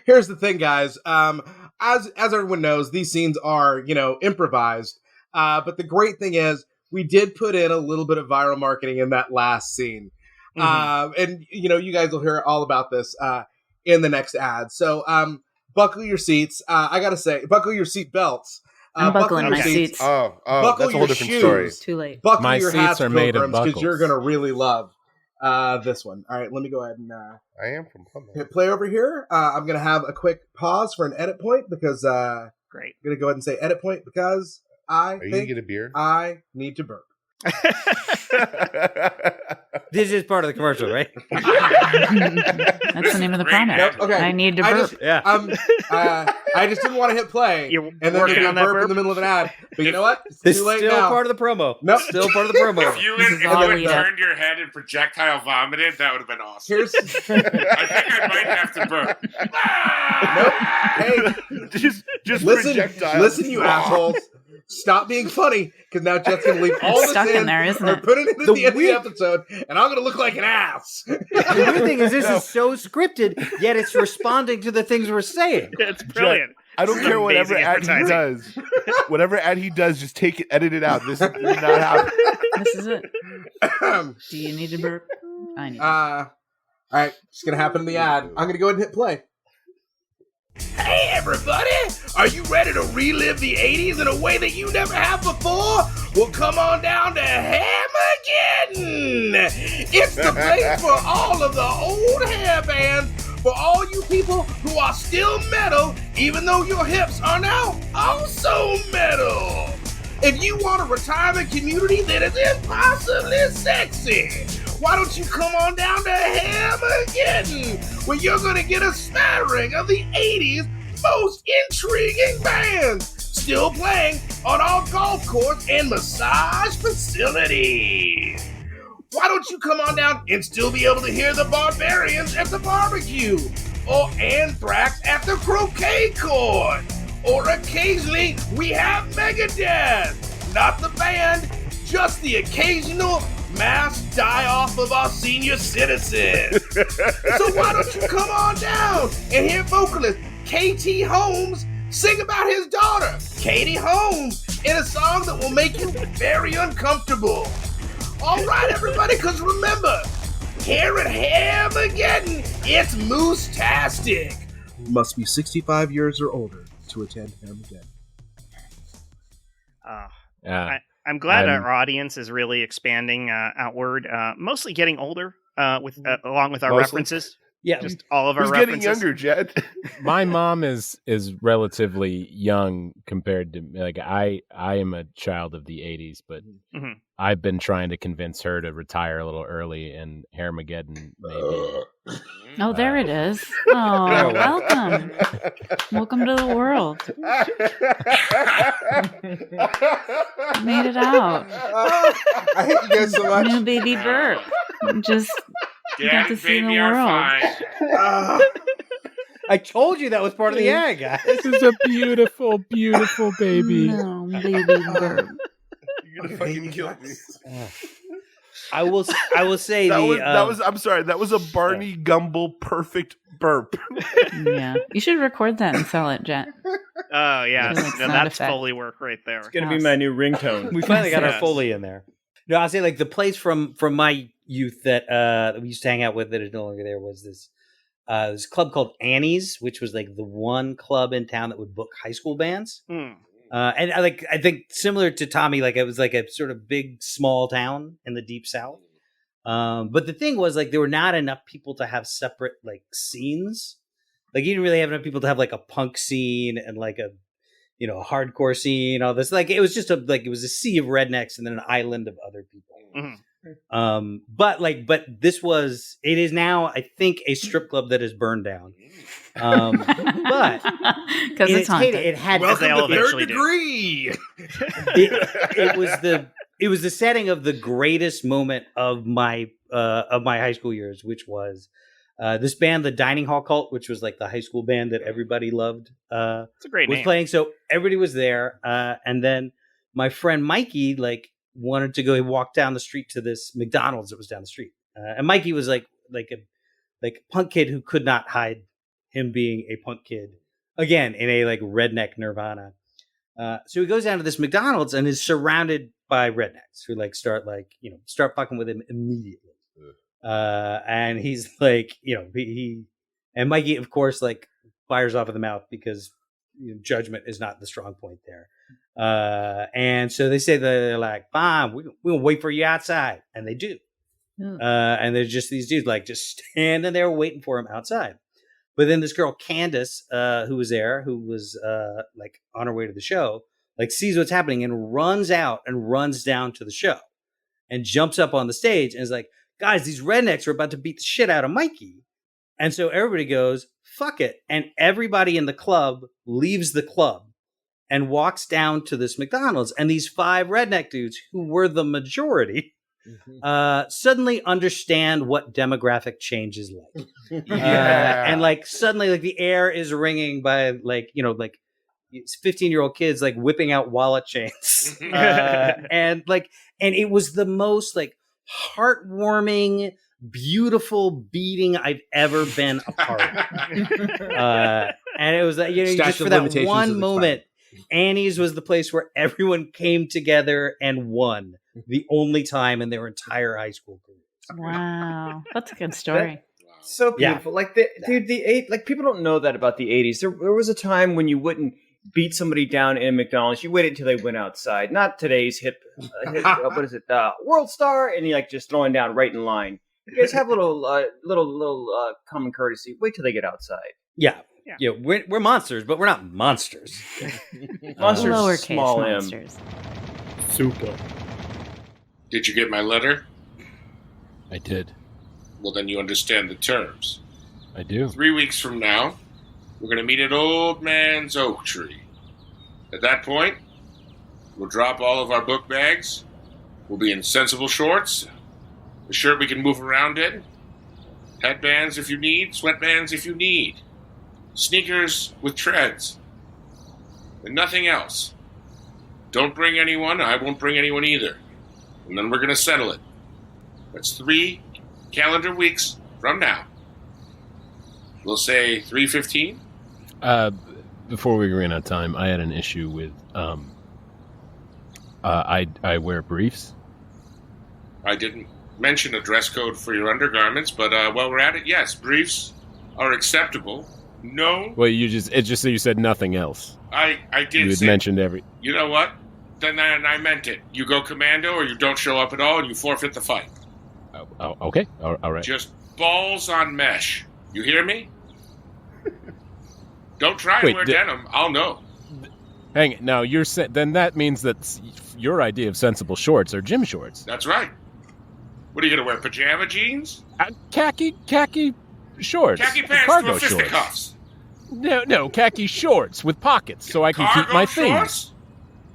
Here's the thing, guys. As everyone knows, these scenes are, improvised. But the great thing is we did put in a little bit of viral marketing in that last scene. And, you guys will hear all about this in the next ad. So buckle your seats. I got to say, buckle your seat belts. I'm buckling your my seats. Oh, Buckle that's a whole your different shoes. story. It's too late. Buckle My your seats hats, are made of Pilgrims, because buckles. you're going to really love this one. All right, let me go ahead and I am from Plymouth. hit play over here. I'm going to have a quick pause for an edit point because Great. I'm going to go ahead and say edit point because I Are you going think to get a beer? I need to burp. This is part of the commercial, right? That's the name of the product. Nope, okay. I need to burp. I just didn't want to hit play You're and then working do a on that burp in burp? the middle of an ad. But you know what? It's This too is late still now. part of the promo. Nope. Still part of the promo. if you This is all had lead up. turned your head and projectile vomited, that would have been awesome. Here's I think I might have to burp. nope. Hey, just listen, listen, you assholes. Stop being funny, because now Jet's going to leave all this stuck in there, isn't or it? put it in at The the end weird- of the episode, and I'm going to look like an ass. The weird thing is, this is so scripted, yet it's responding to the things we're saying. It's brilliant. I don't care whatever Amazing ad he advertising. does. Whatever ad he does, just take it, edit it out. This is not how. This is it. Do you need to burp? I need to burp. All right, it's going to happen in the ad. I'm going to go ahead and hit play. Hey, everybody! Are you ready to relive the 80s in a way that you never have before? Well, come on down to Hairmageddon! It's the place for all of the old hair bands, for all you people who are still metal, even though your hips are now also metal. If you want a retirement community that is impossibly sexy, why don't you come on down to Hairmageddon, where you're going to get a smattering of the 80s most intriguing bands, still playing on our golf course and massage facilities. Why don't you come on down and still be able to hear the Barbarians at the barbecue, or Anthrax at the croquet court, or occasionally we have Megadeth, not the band, just the occasional mass die-off of our senior citizens. So why don't you come on down and hear vocalist KT Holmes sing about his daughter, Katie Holmes, in a song that will make you very uncomfortable. All right, everybody, because remember, here at Hairmageddon, it's Moose-tastic. You must be 65 years or older to attend Hairmageddon. I'm glad our audience is really expanding outward, mostly getting older along with our references. Yeah, just all of our Who's references. getting younger, Jet? My mom is relatively young compared to like I am a child of the 80s, but I've been trying to convince her to retire a little early, and Hairmageddon maybe. Oh, there it is. Oh, welcome. Welcome to the world. Made it out. I hate you guys so much. New baby burp. Just you got to see the world. I told you that was part of the ad, guys. This is a beautiful, beautiful baby. No, baby burp. You're gonna fucking kill me. I will say that was I'm sorry, that was a Barney Gumble perfect burp. Yeah, you should record that and sell it, Jet. Oh yeah, Like no, sound that's effect. Foley work right there. It's gonna be my new ringtone. We finally got our Yes. Foley in there. No, I'll say like the place from my youth that we used to hang out with that is no longer there was this club called Annie's, which was like the one club in town that would book high school bands. And I think similar to Tommy, like it was like a sort of big small town in the deep south. But the thing was like there were not enough people to have separate like scenes. Like you didn't really have enough people to have like a punk scene and like a a hardcore scene, all this. Like it was just it was a sea of rednecks and then an island of other people. But it is now I think a strip club that is burned down. But Because it's haunted. it had Welcome they'll to Third eventually do. Degree. it was the setting of the greatest moment of my high school years, which was this band, the Dining Hall Cult, which was like the high school band that everybody loved. It's a great was name. playing, so everybody was there. And then my friend Mikey wanted to go walk down the street to this McDonald's that was down the street. And Mikey was like a punk kid who could not hide him being a punk kid. Again, in a redneck Nirvana. So he goes down to this McDonald's and is surrounded by rednecks who start fucking with him immediately. And he's and Mikey, of course, fires off of the mouth because judgment is not the strong point there. And so they say they're like, fine, we'll wait for you outside. And they do. And there's just these dudes just standing there waiting for him outside. But then this girl, Candace, who was there, who was on her way to the show, sees what's happening and runs out and runs down to the show and jumps up on the stage and is like, guys, these rednecks are about to beat the shit out of Mikey. And so everybody goes, fuck it. And everybody in the club leaves the club and walks down to this McDonald's. And these 5 redneck dudes who were the majority suddenly understand what demographic change is like. And suddenly the air is ringing by 15-year-old kids whipping out wallet chains. And it was the most heartwarming, beautiful beating I've ever been a part of. And it was just for that one moment, Annie's was the place where everyone came together and won. The only time in their entire high school career. Wow, that's a good story. So beautiful. People don't know that about the 80s. There was a time when you wouldn't beat somebody down in a McDonald's. You waited until they went outside. Not today's hip what is it? World Star, and you just throwing down right in line. You guys have little common courtesy. Wait till they get outside. Yeah, we're monsters, but we're not monsters. Monsters, Lowercase small monsters. Super. Did you get my letter? I did. Well, then you understand the terms. I do. 3 weeks from now, we're going to meet at Old Man's Oak Tree. At that point, we'll drop all of our book bags. We'll be in sensible shorts, a shirt we can move around in, headbands if you need, sweatbands if you need, sneakers with treads, and nothing else. Don't bring anyone, I won't bring anyone either. And then we're going to settle it. That's 3 calendar weeks from now. We'll say 3:15. Before we ran out of time, I had an issue with I wear briefs. I didn't mention a dress code for your undergarments, but while we're at it, yes, briefs are acceptable. No. Well, it's just so you said nothing else. I did You had say, mentioned every... You know what? Then I meant it. You go commando or you don't show up at all and you forfeit the fight. Oh, okay. All right. Just balls on mesh. You hear me? Don't try and Wait, wear denim. I'll know. Hang it. Now, then that means that your idea of sensible shorts are gym shorts. That's right. What are you going to wear, pajama jeans? Khaki shorts. Khaki pants cargo with fisticuffs. No, khaki shorts with pockets so I can keep my shorts? things.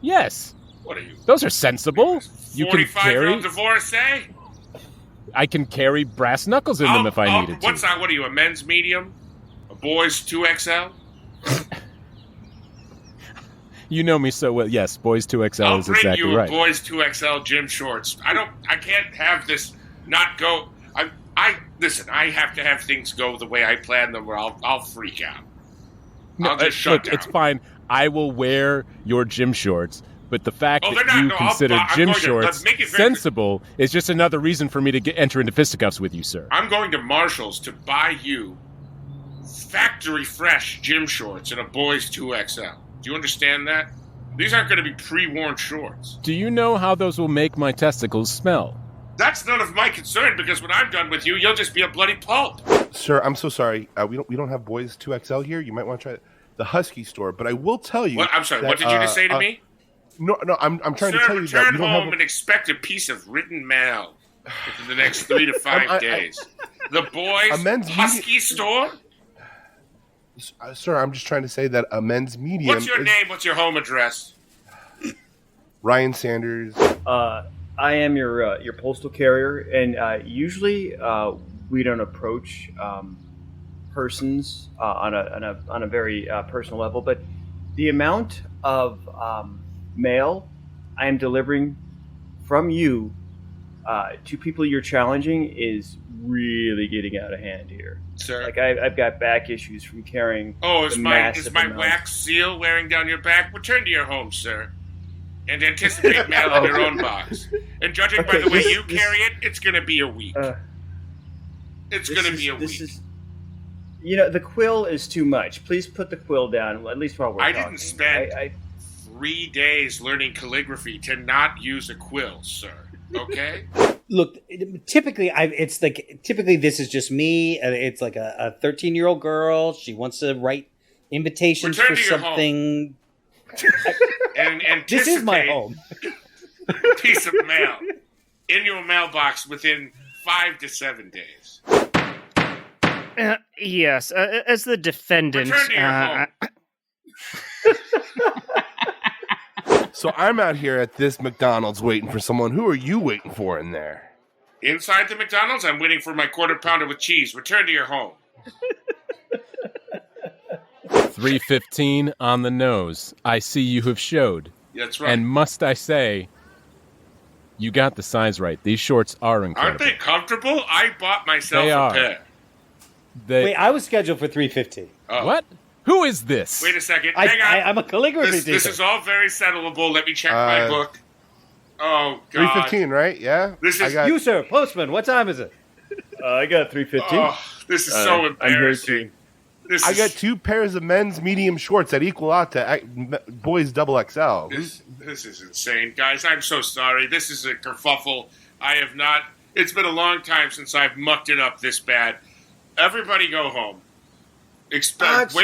Yes. What are you? Those are sensible. You can 45-year-old divorcee? I can carry brass knuckles in them if I needed to. What are you, a men's medium? A boy's 2XL? You know me so well. Yes, boys 2XL is exactly right. I'll bring you a boys 2XL gym shorts. I can't have this not go. Listen, I have to have things go the way I plan them or I'll freak out. I'll just shut down. It's fine. I will wear your gym shorts, but the fact that you consider gym shorts sensible is just another reason for me to enter into fisticuffs with you, sir. I'm going to Marshall's to buy you factory fresh gym shorts and a boys 2XL. Do you understand that? These aren't going to be pre-worn shorts. Do you know how those will make my testicles smell? That's none of my concern because when I'm done with you, you'll just be a bloody pulp. Sir, I'm so sorry. We don't have boys 2XL here. You might want to try the Husky store, but I will tell you. I'm sorry. What did you just say to me? No. I'm trying to tell you that return we don't home have and expect a piece of written mail within the next 3 to 5 days. The boys Husky store. Sir, I'm just trying to say that a men's medium. What's your name? What's your home address? Ryan Sanders. I am your postal carrier, and usually we don't approach persons on a very personal level. But the amount of mail I am delivering from you to people you're challenging is really getting out of hand here. Sir, like I've got back issues from carrying. Oh, is my wax seal wearing down your back? Return to your home, sir, and anticipate mail in your own box. And judging by the way you carry it, it's going to be a week. It's going to be a week. The quill is too much. Please put the quill down, at least while we're talking. I didn't spend 3 days learning calligraphy to not use a quill, sir. Okay? Look, typically this is just me. It's like a 13-year-old girl. She wants to write invitations for something. And this is my home. A piece of mail in your mailbox within 5 to 7 days. Yes, as the defendant. Return to your home. So I'm out here at this McDonald's waiting for someone. Who are you waiting for in there? Inside the McDonald's, I'm waiting for my quarter pounder with cheese. Return to your home. 3:15 on the nose. I see you have showed. That's right. And must I say, you got the size right. These shorts are incredible. Aren't they comfortable? I bought myself a pair. Wait, I was scheduled for 3:15. Oh. What? Who is this? Wait a second. Hang on. I'm a calligraphy teacher. This is all very settlable. Let me check my book. Oh, God. 3:15, right? Yeah? This is you, sir. Postman, what time is it? I got 3:15. Oh, this is so embarrassing. I got 2 pairs of men's medium shorts that equal out to boys double XL. This is insane. Guys, I'm so sorry. This is a kerfuffle. I have not... It's been a long time since I've mucked it up this bad. Everybody go home. Excuse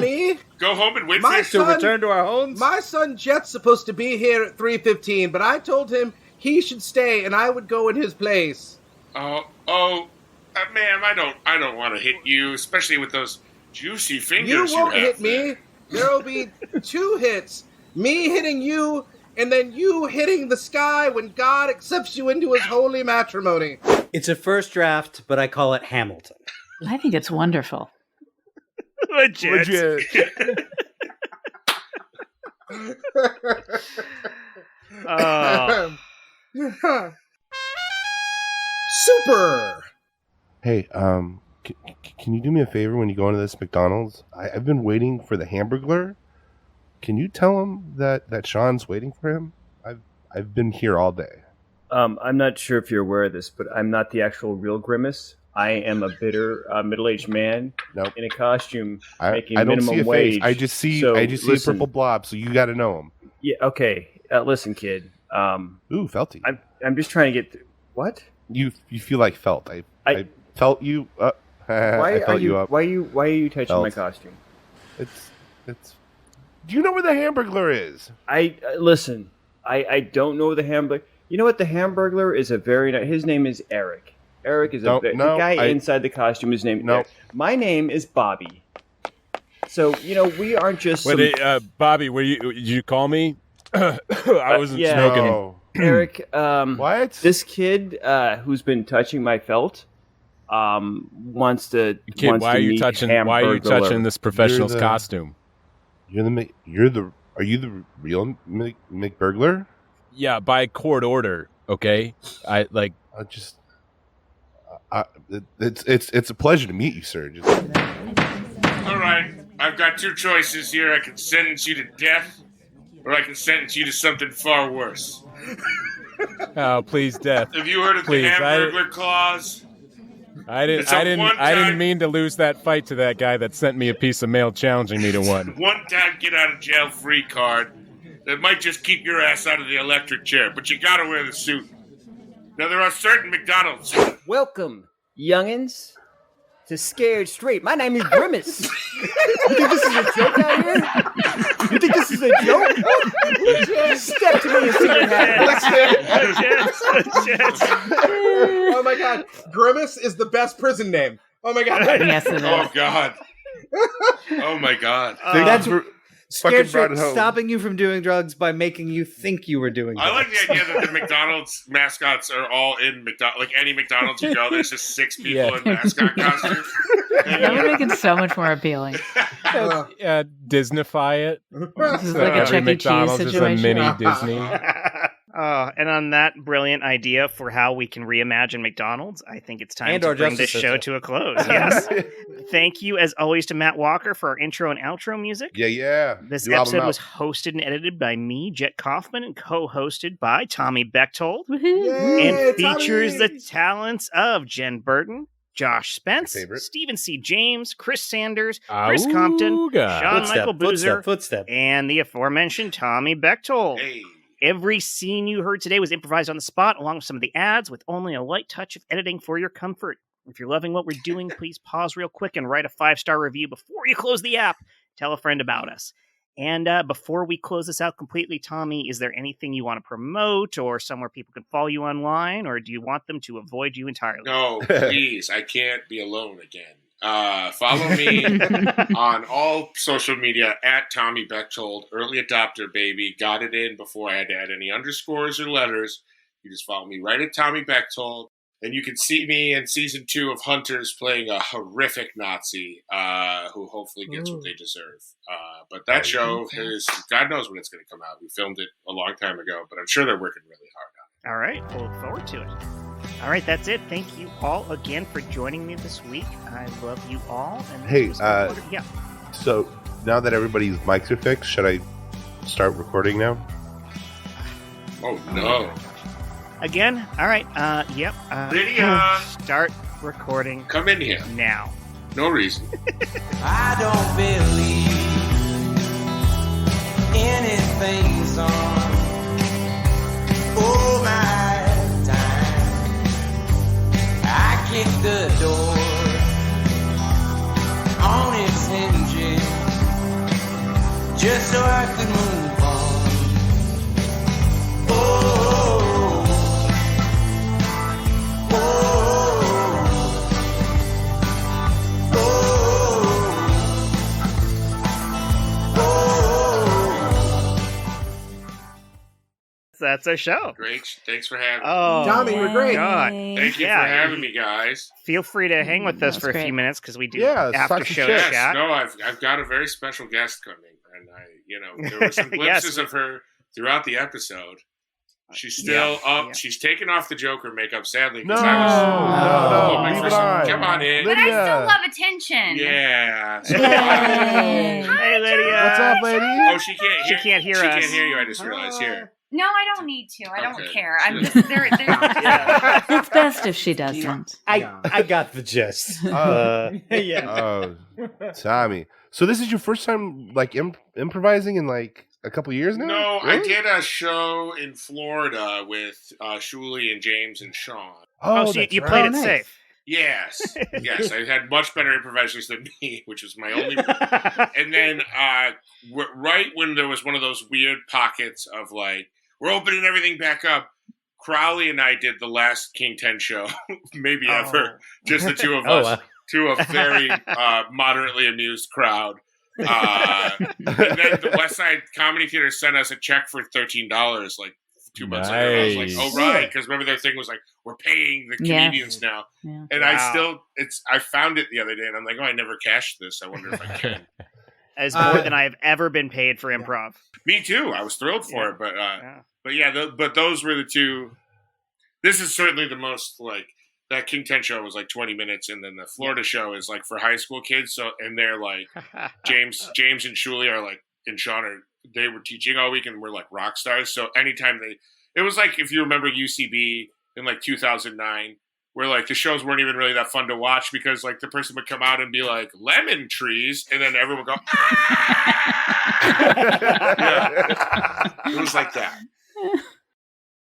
me? Go home and wait for us to return to our homes? My son Jet's supposed to be here at 3:15, but I told him he should stay and I would go in his place. Ma'am, I don't want to hit you, especially with those juicy fingers you won't have hit me. There'll be 2 hits. Me hitting you, and then you hitting the sky when God accepts you into his holy matrimony. It's a first draft, but I call it Hamilton. I think it's wonderful. Legit. Super. Hey, can you do me a favor when you go into this McDonald's? I've been waiting for the Hamburglar. Can you tell him that Sean's waiting for him? I've been here all day. I'm not sure if you're aware of this, but I'm not the actual real Grimace. I am a bitter middle-aged man Nope. in a costume making I don't minimum see a wage. face. I just see listen, a purple blob. So you got to know him. Yeah. Okay. Listen, kid. Ooh, Felty. I'm just trying to get. What? You feel like felt. I felt you. Why I felt are you? up. Why are you touching Felt. my costume? It's. Do you know where the Hamburglar is? Listen. I don't know the Hamburglar. You know what? The Hamburglar is a very nice. His name is Eric. Eric is the guy inside the costume. His name. No. My name is Bobby. So we aren't just. Bobby, did you call me? I wasn't smoking. No. Eric, what? This kid who's been touching my felt wants to. Kid, wants why to are you meet touching? Why are you touching this professional's costume? Are you the real McBurglar? Yeah, by court order. Okay, It's a pleasure to meet you, sir. All right, I've got two choices here. I can sentence you to death, or I can sentence you to something far worse. Oh, please, death. Have you heard of the Hamburglar clause? I didn't mean to lose that fight to that guy that sent me a piece of mail challenging me to one. One-time get-out-of-jail-free card that might just keep your ass out of the electric chair, but you gotta wear the suit. Now, there are certain McDonald's. Welcome, youngins, to Scared Straight. My name is Grimace. You think this is a joke out here? You think this is a joke? Step to me and see what happens. Oh my god, Grimace is the best prison name. Oh my god. Yes, it is. Oh, God. Oh, my God. That's Fucking Scared brought Straight it home. stopping you from doing drugs by making you think you were doing drugs. I like the idea that the McDonald's mascots are all in McDonald's. Like any McDonald's you go, there's just 6 people in mascot costumes. That would make it so much more appealing. Disneyfy it. This is like a Chuck E. Cheese McDonald's is a situation. mini Disney. And on that brilliant idea for how we can reimagine McDonald's, I think it's time And to our bring this justice show system. to a close. Yes. Thank you, as always, to Matt Walker for our intro and outro music. Yeah. This You album episode out. was hosted and edited by me, Jet Kaufman, and co-hosted by Tommy Bechtold, Woohoo. and features the talents of Jen Burton, Josh Spence, My favorite. Stephen C. James, Chris Sanders, Chris Compton, Auga. Sean Michael Boozer, Footstep. and the aforementioned Tommy Bechtold. Hey. Every scene you heard today was improvised on the spot, along with some of the ads, with only a light touch of editing for your comfort. If you're loving what we're doing, please pause real quick and write a 5-star review before you close the app. Tell a friend about us. And before we close this out completely, Tommy, is there anything you want to promote or somewhere people can follow you online, or do you want them to avoid you entirely? No, please. I can't be alone again. Follow me on all social media at Tommy Bechtold, early adopter, baby. Got it in before I had to add any underscores or letters. You just follow me right at Tommy Bechtold. And you can see me in season 2 of Hunters playing a horrific Nazi who hopefully gets what they deserve. But that show is, God knows when it's going to come out. We filmed it a long time ago, but I'm sure they're working really hard on it. All right, we'll look forward to it. All right, that's it. Thank you all again for joining me this week. I love you all. And Hey, yeah. So now that everybody's mics are fixed, should I start recording now? Oh, no. Again, all right. Yep. Lydia! Start recording Come in here. now. No reason. I don't believe anything's on. Oh my time, I kicked the door on its hinges just so I could move on. Oh, oh, That's our show. Great. Thanks for having me. Oh, Tommy, you were great. God. Thank you Yeah. for having me, guys. Feel free to hang with us That's for a great. few minutes because we do Yeah, let's after talk some show shit. chat. No, I've got a very special guest coming, and there were some glimpses of her throughout the episode. She's still up. Yeah. She's taken off the Joker makeup, sadly. No, 'cause I was hoping leave for it some- on. Come on in. But I Lydia. still love attention. Yeah. So- Hey, Lydia. What's up, lady? Oh, she can't hear. She can't hear She us. can't hear you. I just realized. Here. No, I don't need to. I don't Okay. care. I'm just they're It's best if she doesn't. I got the gist. Yeah. Oh, Tommy. So this is your first time like improvising in like a couple years now? No, Really? I did a show in Florida with Shuli and James and Sean. Oh, so that's you right. played it nice. safe. Yes, yes, I had much better improvisers than me, which was my only. And then, right when there was one of those weird pockets of like, we're opening everything back up, Crowley and I did the last King 10 show, maybe ever, just the two of us, wow. to a very moderately amused crowd. And then the West Side Comedy Theater sent us a check for $13, like 2 months later. And I was like, Nice. oh, right, because remember their thing was like, we're paying the comedians now. Yeah. And Wow. I found it the other day, and I'm like, oh, I never cashed this. I wonder if I can. As more than I have ever been paid for improv. Me too. I was thrilled for Yeah. it, but Yeah. but yeah, but those were the two. This is certainly the most like that King 10 show was like 20 minutes, and then the Florida show is like for high school kids. So and they're like James and Shuli are like and Sean are they were teaching all week and we're like rock stars. So anytime it was like if you remember UCB in like 2009. Where like the shows weren't even really that fun to watch because like the person would come out and be like lemon trees, and then everyone would go. Ah! Yeah. It was like that.